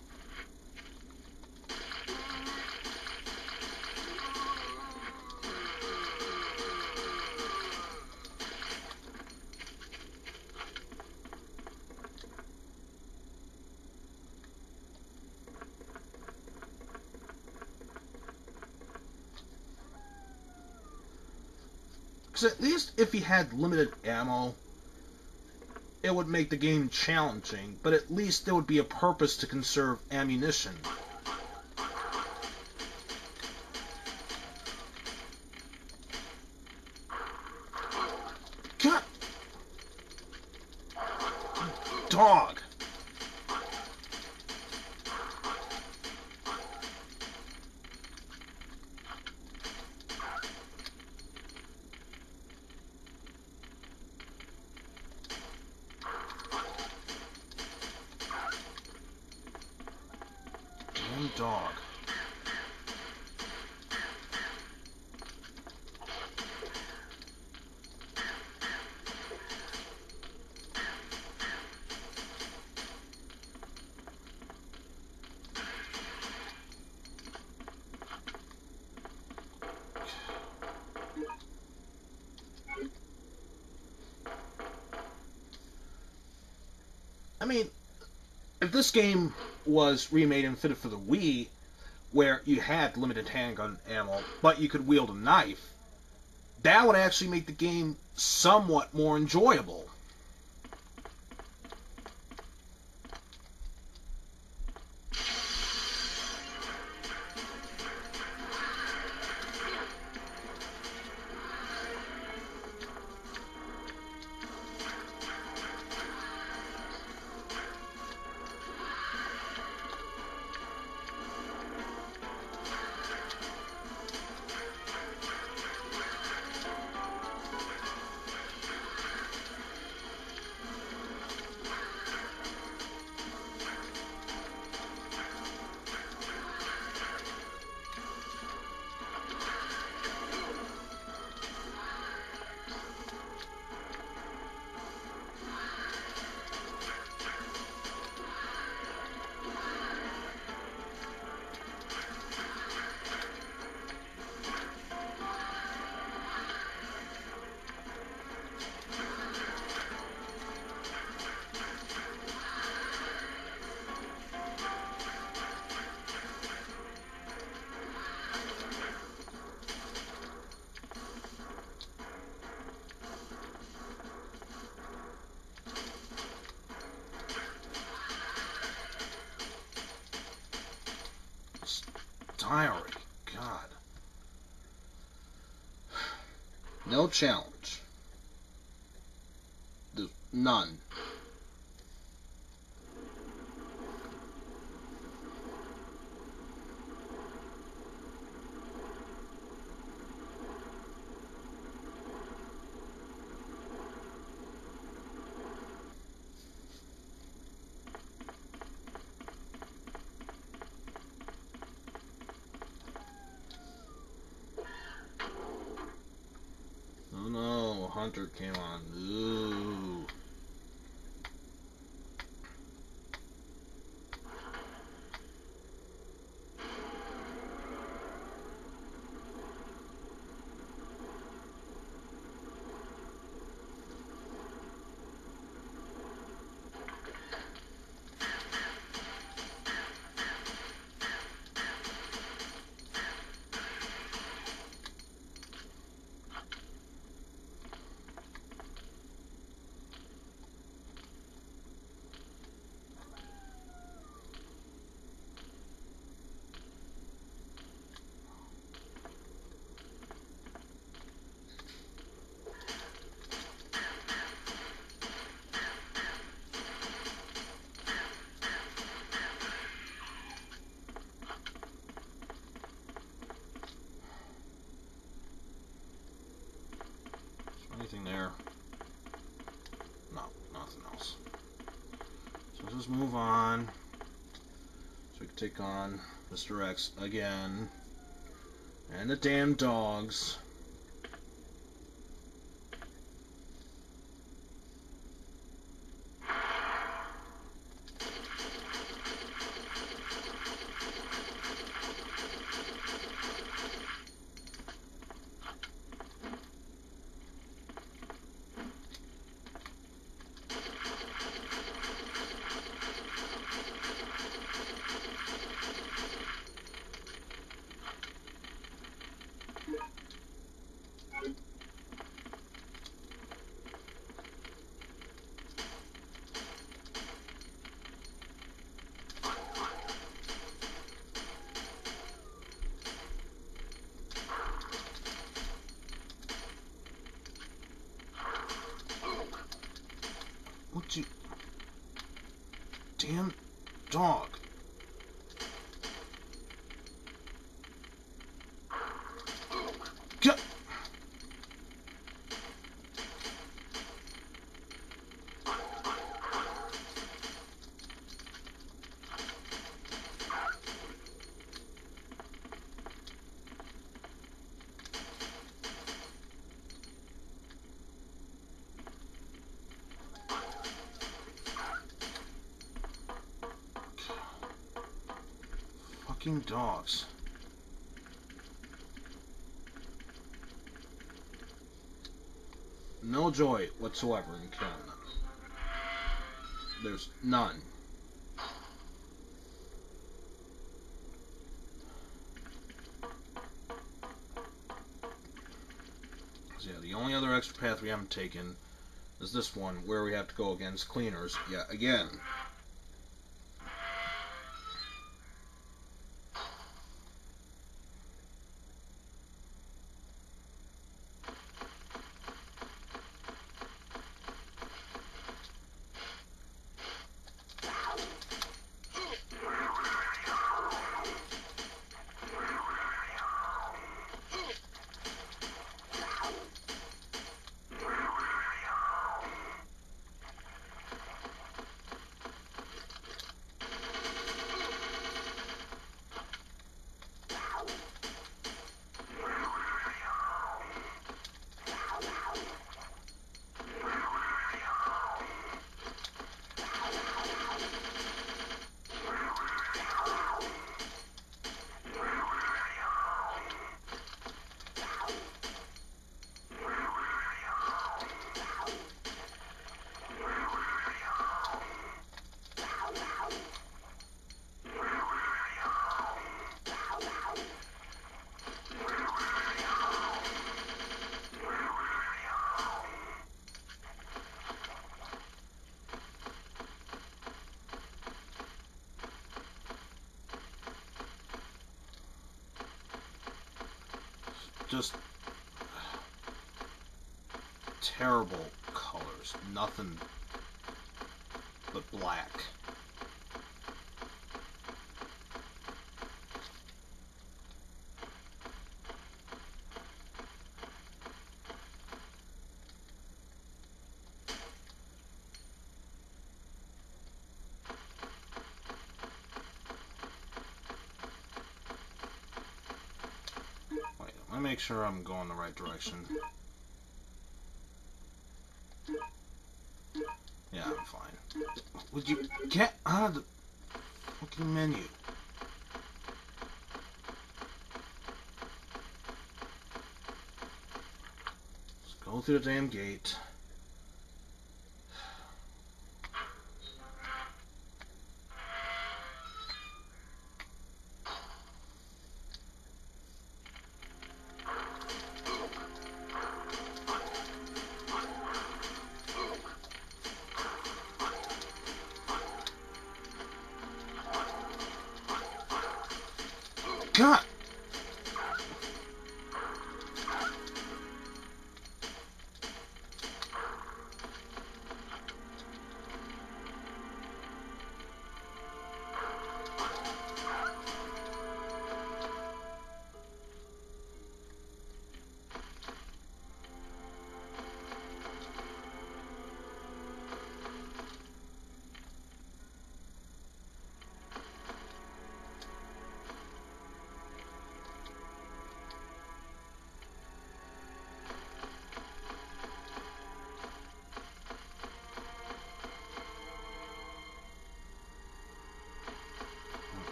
Because at least if he had limited ammo, it would make the game challenging, but at least there would be a purpose to conserve ammunition. God! Dog! Dog. I mean, if this game was remade and fitted for the Wii, where you had limited handgun ammo, but you could wield a knife, that would actually make the game somewhat more enjoyable. Diary. God. No challenge. There's none. Hunter came on. Ooh. Anything there? No, nothing else. So let's just move on. So we can take on Mr. X again. And the damn dogs. What you... Damn dog. Go! Fucking dogs. No joy whatsoever in killing them. There's none. So yeah, the only other extra path we haven't taken is this one, where we have to go against cleaners yet again. Just terrible colors. Nothing but black. Wait, let me make sure I'm going the right direction. Would you get out of the fucking menu? Let's go through the damn gate. God!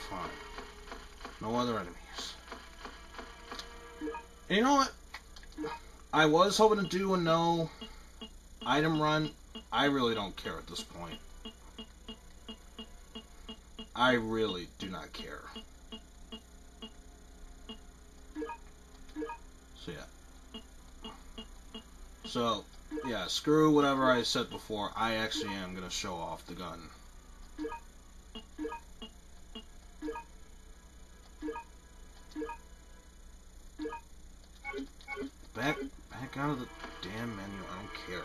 Fine. No other enemies. And you know what? I was hoping to do a no item run. I really don't care at this point. I really do not care. So yeah. So, yeah, screw whatever I said before. I actually am going to show off the gun. Back out of the damn menu. I don't care.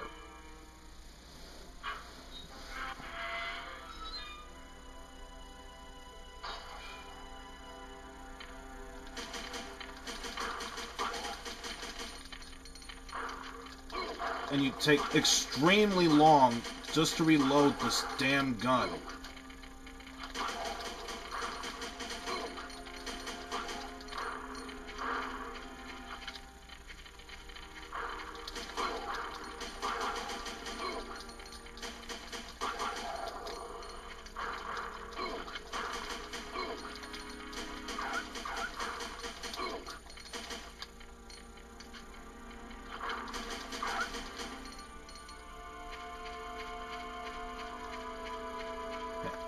And you take extremely long just to reload this damn gun.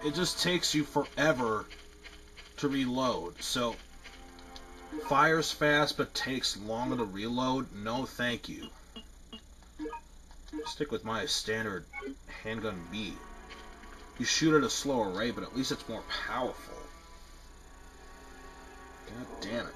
It just takes you forever to reload. So, fires fast but takes longer to reload. No, thank you. Stick with my standard handgun B. You shoot at a slower rate, but at least it's more powerful. God damn it.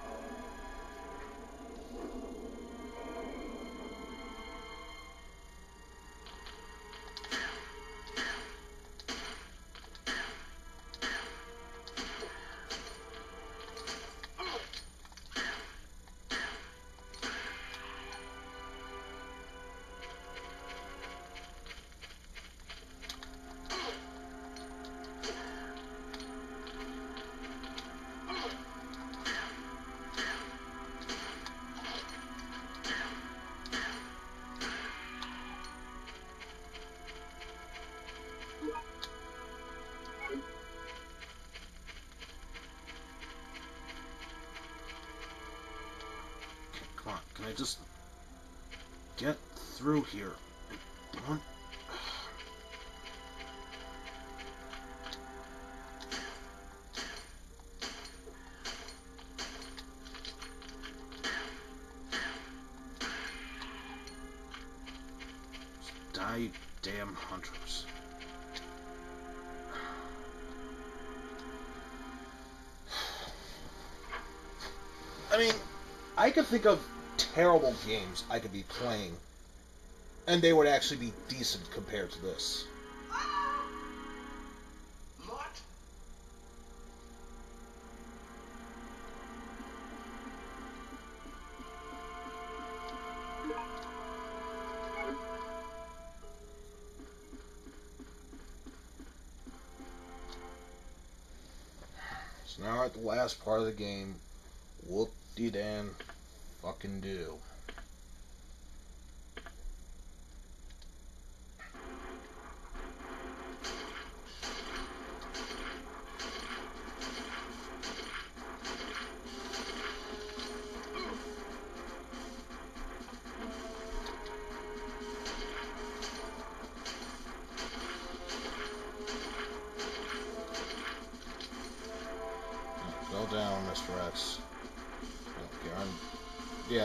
Come on, can I just get through here? One. Just die, you damn hunters. I mean, I could think of terrible games I could be playing, and they would actually be decent compared to this. What? So now we're at the last part of the game. Whoop-de-dan fucking do.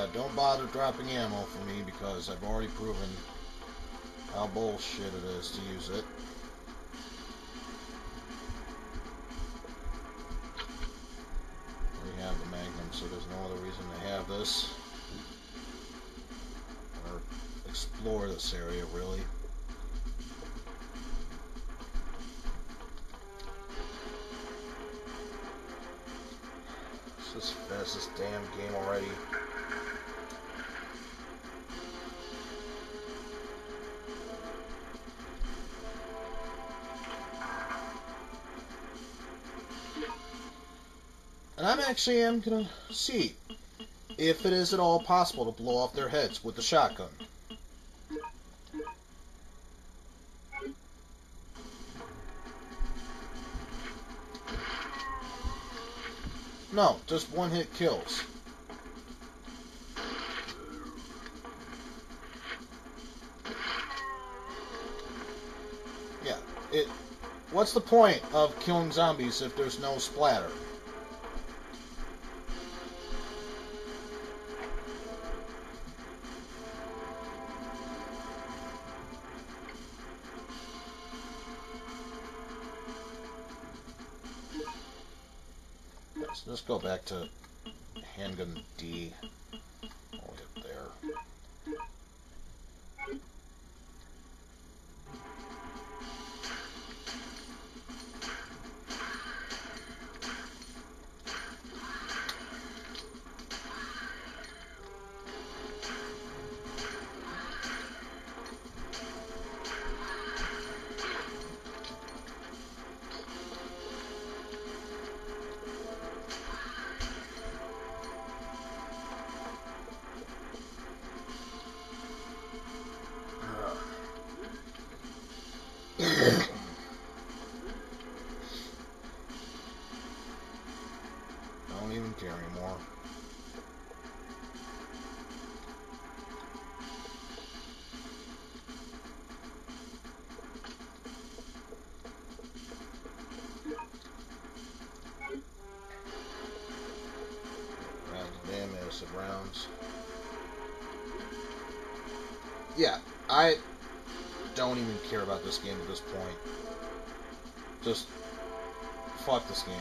yeah, don't bother dropping ammo for me because I've already proven how bullshit it is to use it. We have the Magnum, so there's no other reason to have this. Or explore this area, really. Let's just finish this damn game already. And I'm actually gonna see if it is at all possible to blow off their heads with the shotgun. No, just one-hit kills. Yeah, what's the point of killing zombies if there's no splatter? So let's go back to handgun D. I'll get there. Don't even care anymore. Damn innocent rounds. Yeah, I don't even care about this game at this point. Just fuck this game.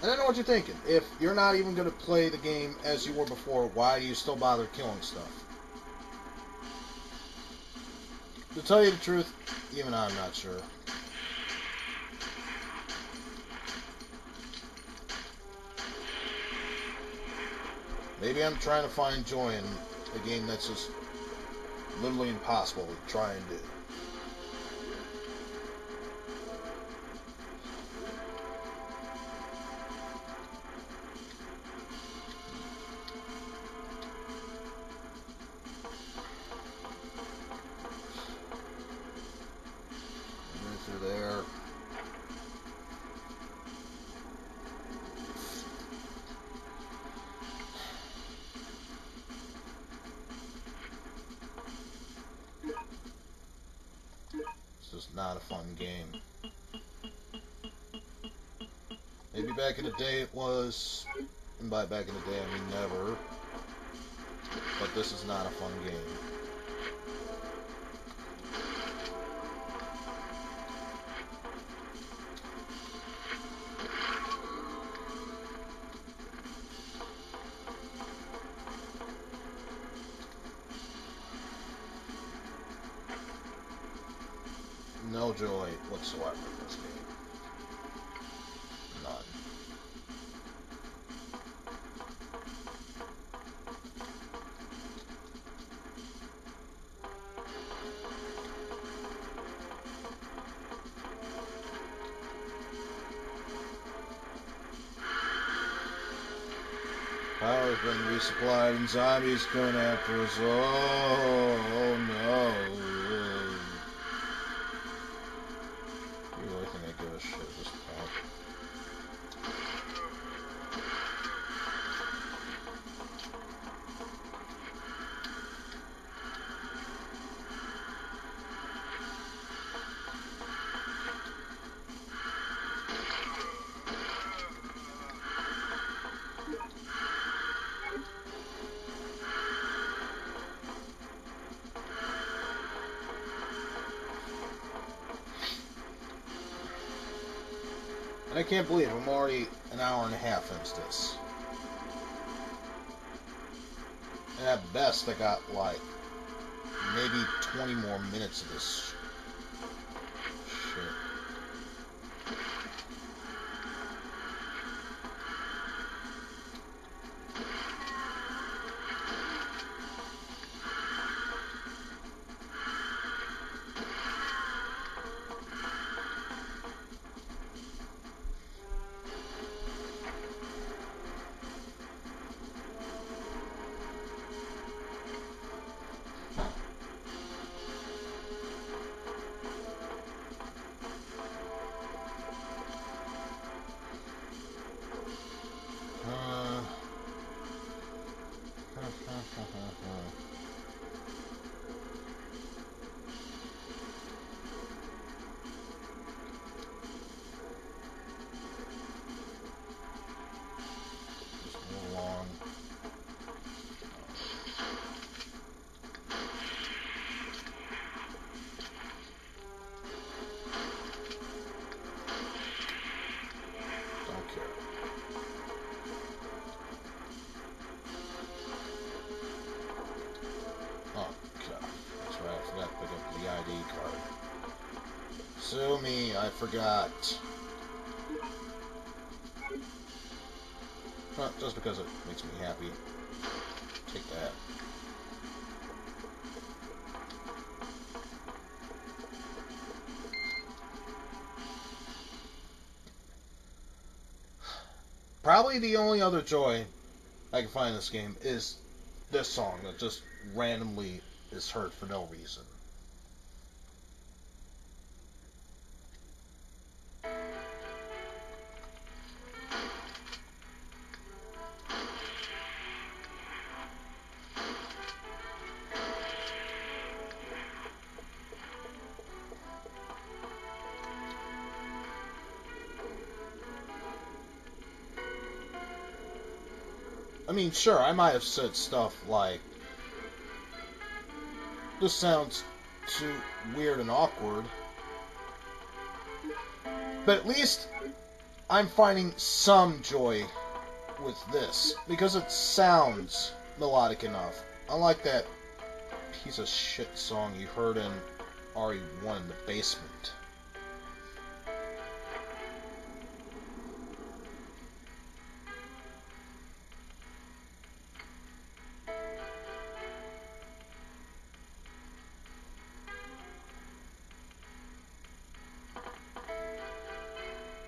I don't know what you're thinking. If you're not even going to play the game as you were before, why do you still bother killing stuff? To tell you the truth, even I'm not sure. Maybe I'm trying to find joy in a game that's just literally impossible to try and do. Through there. It's just not a fun game. Maybe back in the day it was, and by back in the day I mean never, but this is not a fun game. No joy whatsoever in this game. Power's been resupplied and zombies coming after us. Oh no. You really think I give a shit at this point? And I can't believe I'm already an hour and a half into this. And at best, I got like maybe 20 more minutes of this shit. Just move along. Don't care. Oh, God. That's right, I forgot to pick up the ID card. Sue me, I forgot. Well, just because it makes me happy. Take that. Probably the only other joy I can find in this game is this song that just randomly is heard for no reason. I mean, sure, I might have said stuff like, this sounds too weird and awkward, but at least I'm finding some joy with this, because it sounds melodic enough. Unlike that piece of shit song you heard in RE1 in the basement.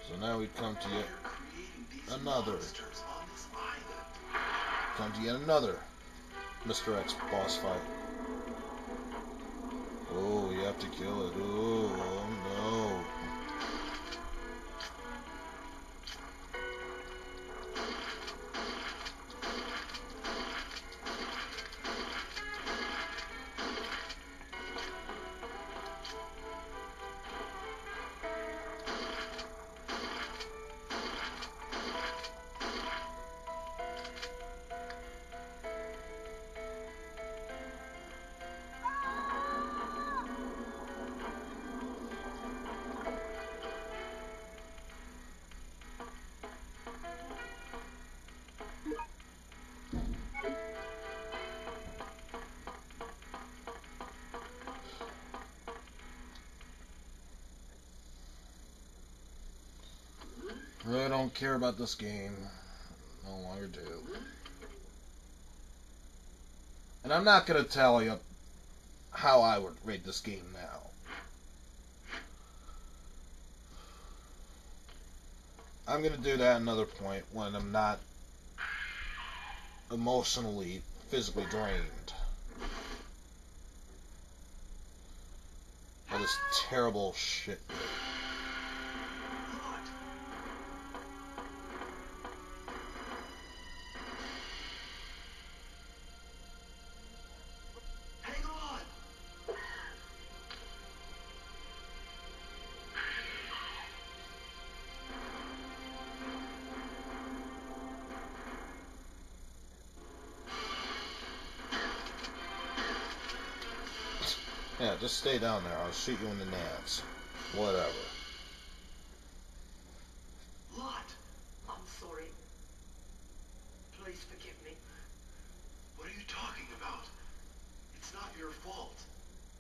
So now we come to yet another. Come to yet another Mr. X boss fight. Oh, you have to kill it. Oh no. I don't care about this game. No longer do. And I'm not going to tell you how I would rate this game now. I'm going to do that at another point when I'm not emotionally, physically drained by this terrible shit. What? Hang on! Yeah, just stay down there. I'll shoot you in the nads. Whatever. Lot! I'm sorry. Please forgive me. What are you talking about? It's not your fault.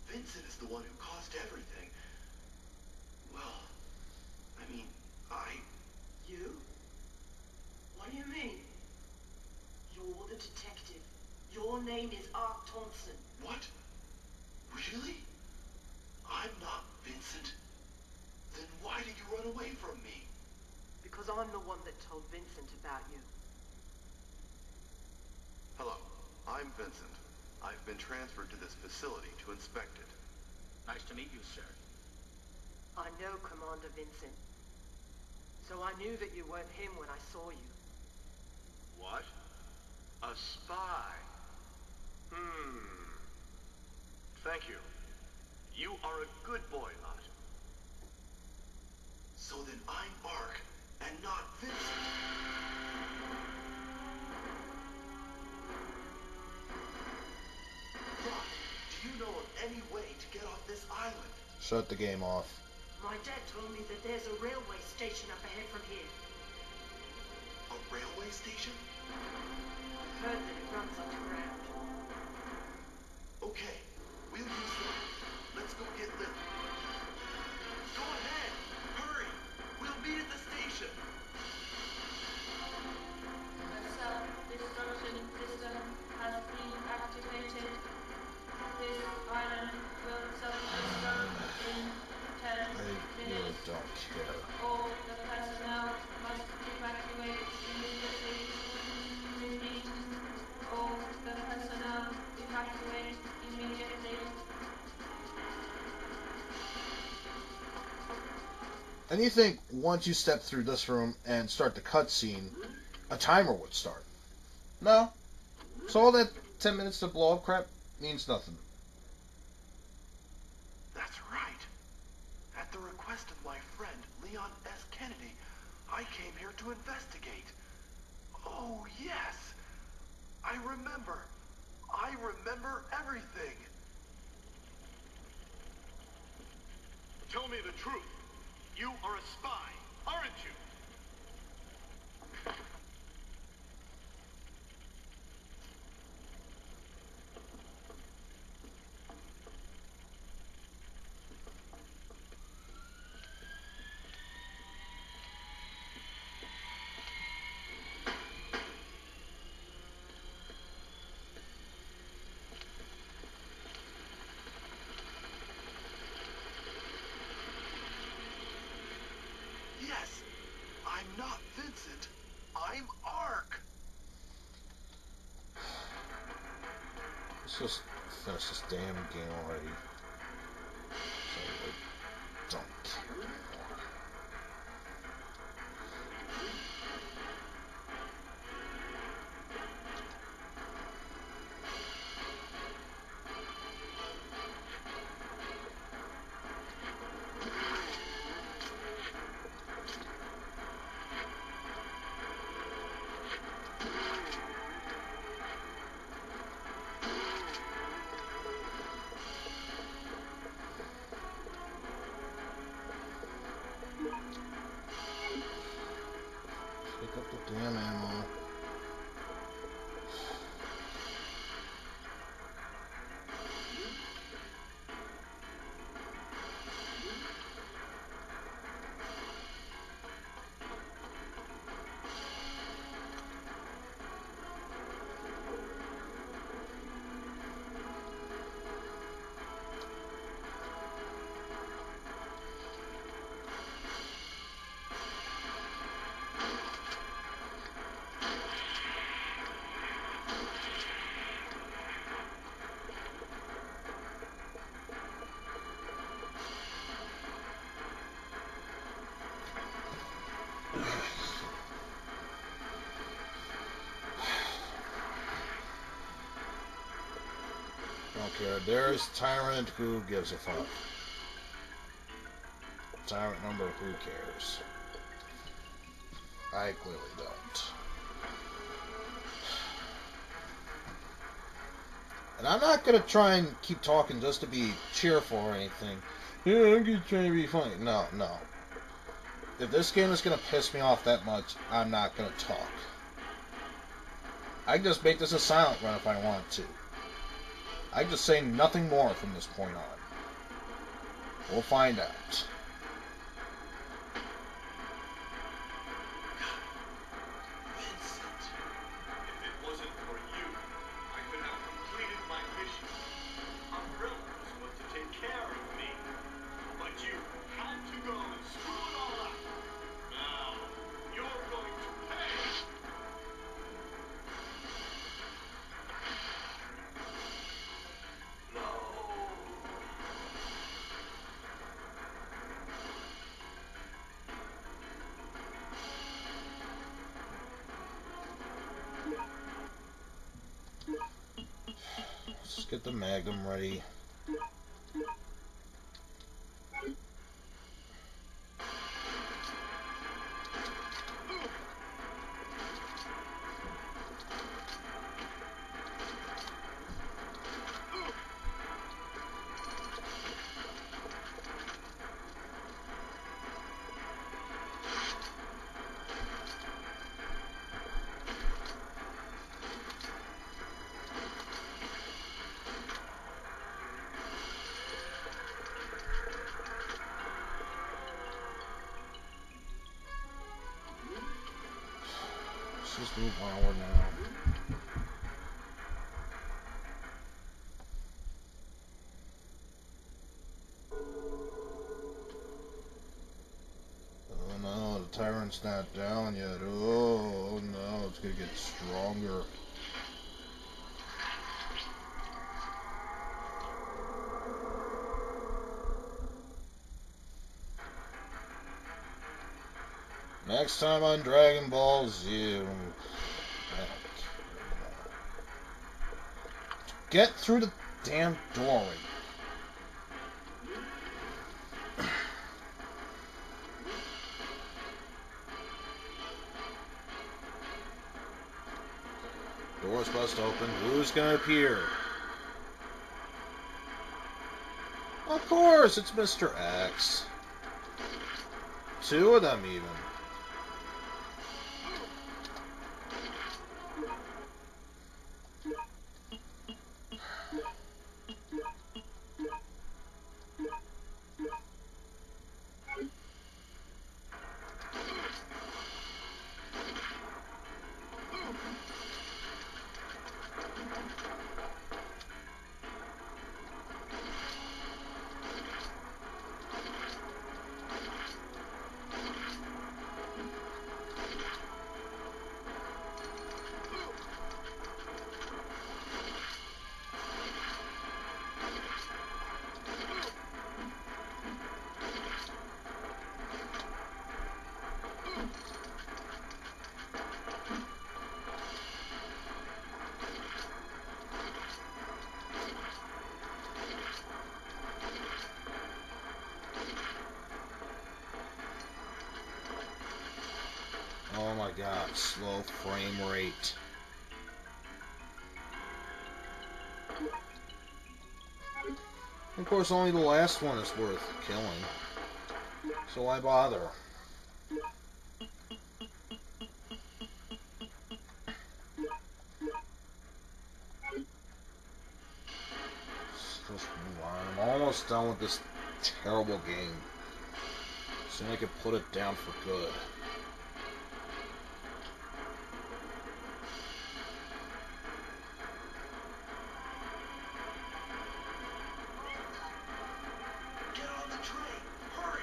Vincent is the one who caused everything. Well, I mean, You? What do you mean? You're the detective. Your name is Art Thompson. What? Really? I'm not Vincent. Then why did you run away from me? Because I'm the one that told Vincent about you. Hello, I'm Vincent. I've been transferred to this facility to inspect it. Nice to meet you, sir. I know Commander Vincent. So I knew that you weren't him when I saw you. What? A spy? Thank you. You are a good boy, Lot. So then I'm Ark, and not Vincent. Lot, do you know of any way to get off this island? Shut the game off. My dad told me that there's a railway station up ahead from here. A railway station? I've heard that it runs underground. Okay, we'll use that. Let's go get Lily. Go ahead! Hurry! We'll meet at the station! The self-destruction system has been activated. This island will self-destruct in 10 I really minutes. don't care. All the personnel must evacuate immediately. Repeat. All the personnel evacuate immediately. And you think once you step through this room and start the cutscene, a timer would start. No. So all that 10 minutes to blow up crap means nothing. That's right. At the request of my friend, Leon S. Kennedy, I came here to investigate. Oh, yes. I remember. I remember everything. Tell me the truth. You are a spy, aren't you? Yes, I'm not Vincent. I'm Ark. Let's just finish this damn game already. So I don't care anymore. Okay, there's Tyrant. Who gives a fuck? Tyrant number. Who cares? I clearly don't. And I'm not gonna try and keep talking just to be cheerful or anything. Yeah, I'm just trying to be funny. No, no. If this game is gonna piss me off that much, I'm not gonna talk. I can just make this a silent run if I want to. I can just say nothing more from this point on. We'll find out. Vincent, if it wasn't for you, I could have completed my mission. Umbrella was supposed to take care of me, but you had to go and screw it all up. Now, you're going to pay. No. Let's get the Magnum ready. Let's just move onward now. Oh no, the Tyrant's not down yet. Oh no, it's gonna get stronger. Next time on Dragon Ball Z. Get through the damn doorway. Doors bust open. Who's gonna appear? Of course, it's Mr. X. Two of them, even. Oh my god, slow frame rate. Of course, only the last one is worth killing. So why bother? Let's just move on. I'm almost done with this terrible game. Soon I can put it down for good. Get on the train. Hurry.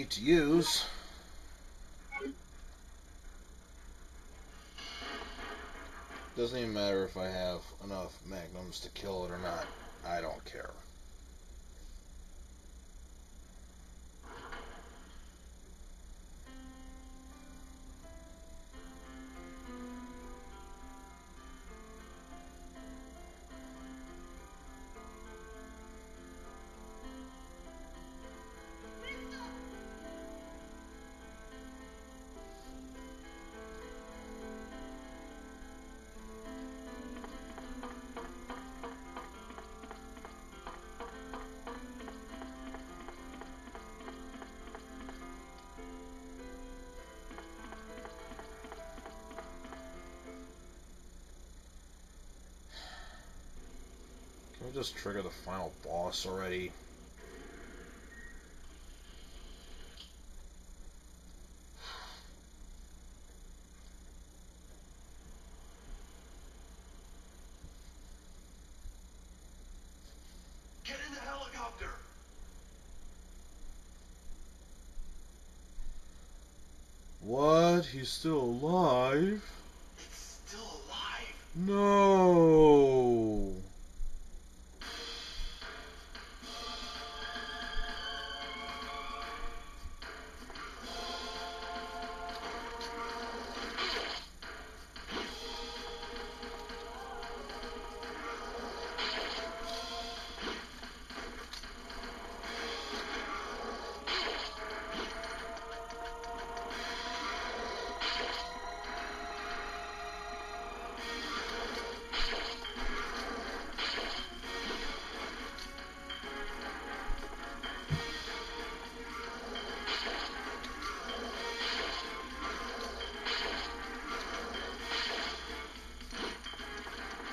need to use. Doesn't even matter if I have enough magnums to kill it or not. I don't care. Can we just trigger the final boss already? Get in the helicopter! What? He's still alive? It's still alive! No!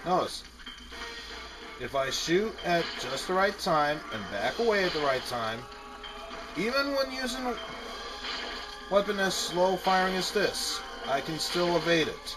Notice, if I shoot at just the right time and back away at the right time, even when using a weapon as slow firing as this, I can still evade it.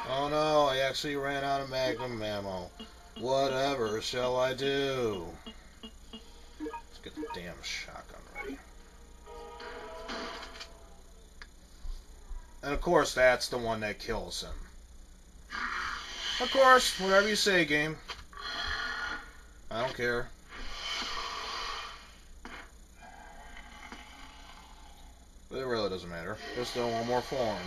Oh no, I actually ran out of magnum ammo. Whatever shall I do? Let's get the damn shotgun ready. And of course, that's the one that kills him. Of course, whatever you say, game. I don't care. But it really doesn't matter. There's still one more form.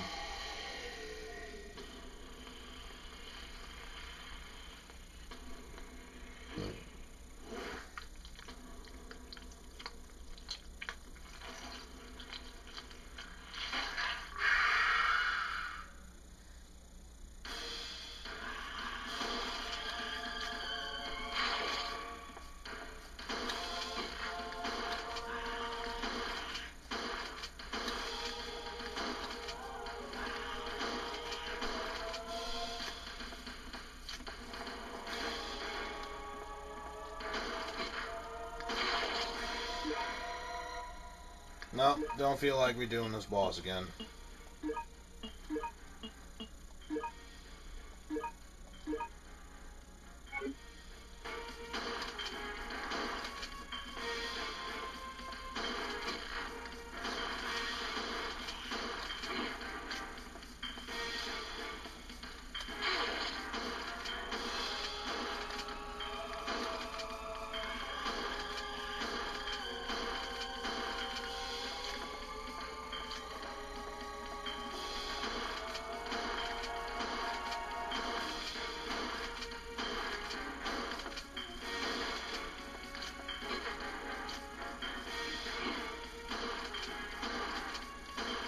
Nope, don't feel like redoing this boss again.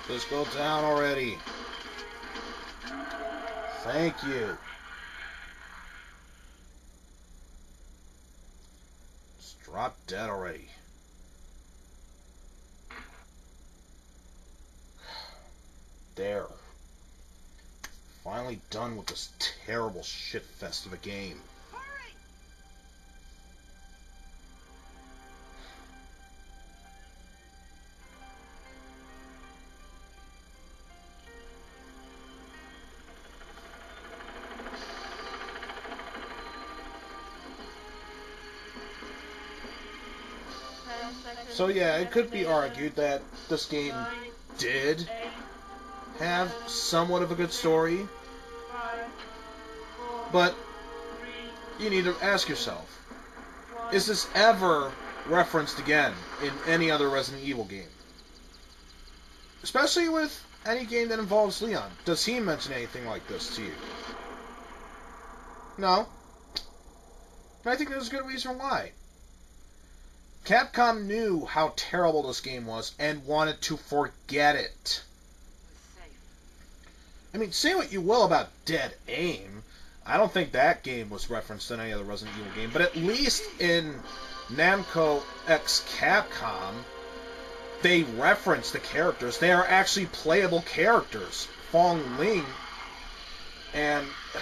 Just go down already. Thank you. Just drop dead already. There. Finally done with this terrible shitfest of a game. Hurry! So yeah, it could be argued that this game did have somewhat of a good story, but you need to ask yourself, is this ever referenced again in any other Resident Evil game? Especially with any game that involves Leon. Does he mention anything like this to you? No. And I think there's a good reason why. Capcom knew how terrible this game was and wanted to forget it. I mean, say what you will about Dead Aim, I don't think that game was referenced in any other Resident Evil game, but at least in Namco X Capcom, they reference the characters. They are actually playable characters. Fong Ling and I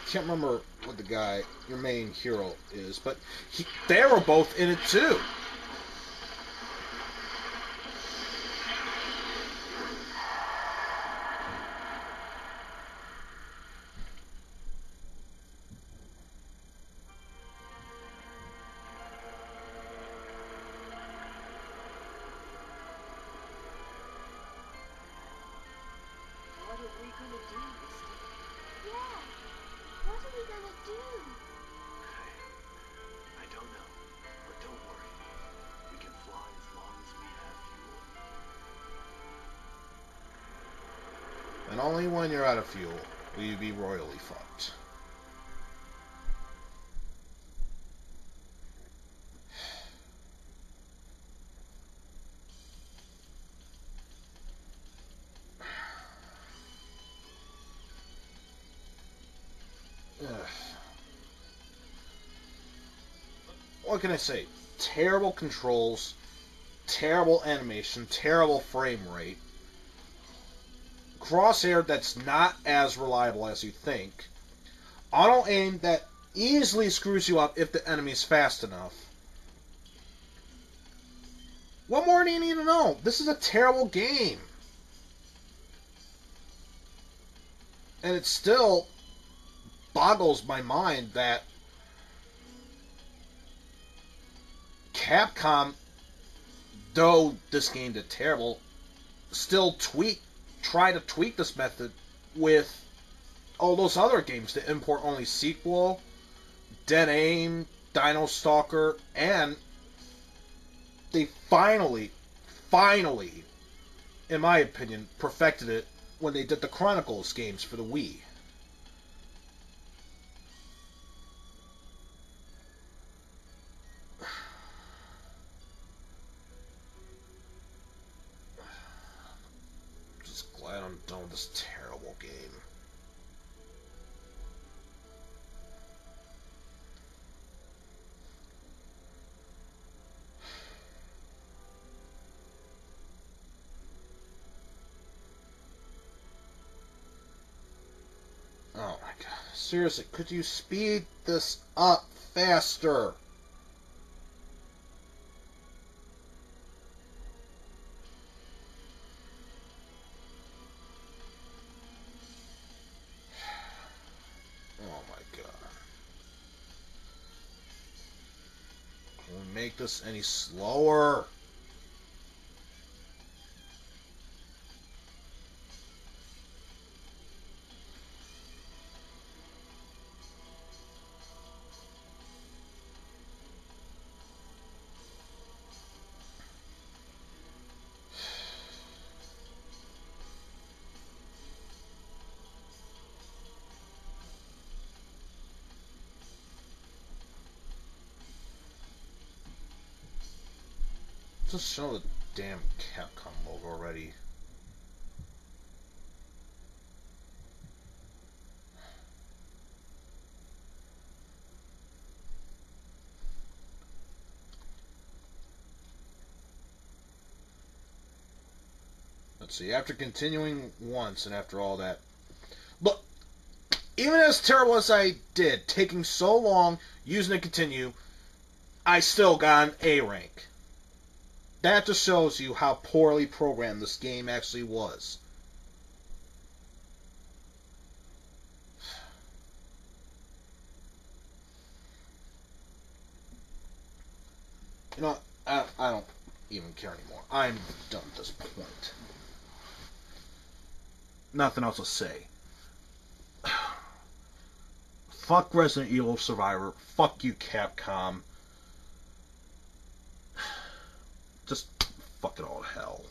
can't remember what the guy, your main hero, is, but they were both in it too. What are we gonna do, Misty? Yeah. What are we gonna do? I don't know, but don't worry. We can fly as long as we have fuel. And only when you're out of fuel will you be royally fucked. What can I say? Terrible controls, terrible animation, terrible frame rate, crosshair that's not as reliable as you think, auto aim that easily screws you up if the enemy's fast enough. What more do you need to know? This is a terrible game. And it still boggles my mind that Capcom, though this game did terrible, still try to tweak this method with all those other games, the import-only sequel, Dead Aim, Dino Stalker, and they finally, in my opinion, perfected it when they did the Chronicles games for the Wii. Just glad I'm done with this terrible game. Oh my god. Seriously, could you speed this up faster? Oh my god. Can we make this any slower? Just show the damn Capcom logo already. Let's see, after continuing once and after all that. even as terrible as I did, taking so long, using it continue, I still got an A rank. That just shows you how poorly programmed this game actually was. You know, I don't even care anymore. I'm done at this point. Nothing else to say. Fuck Resident Evil Survivor. Fuck you, Capcom. Just fuck it all to hell.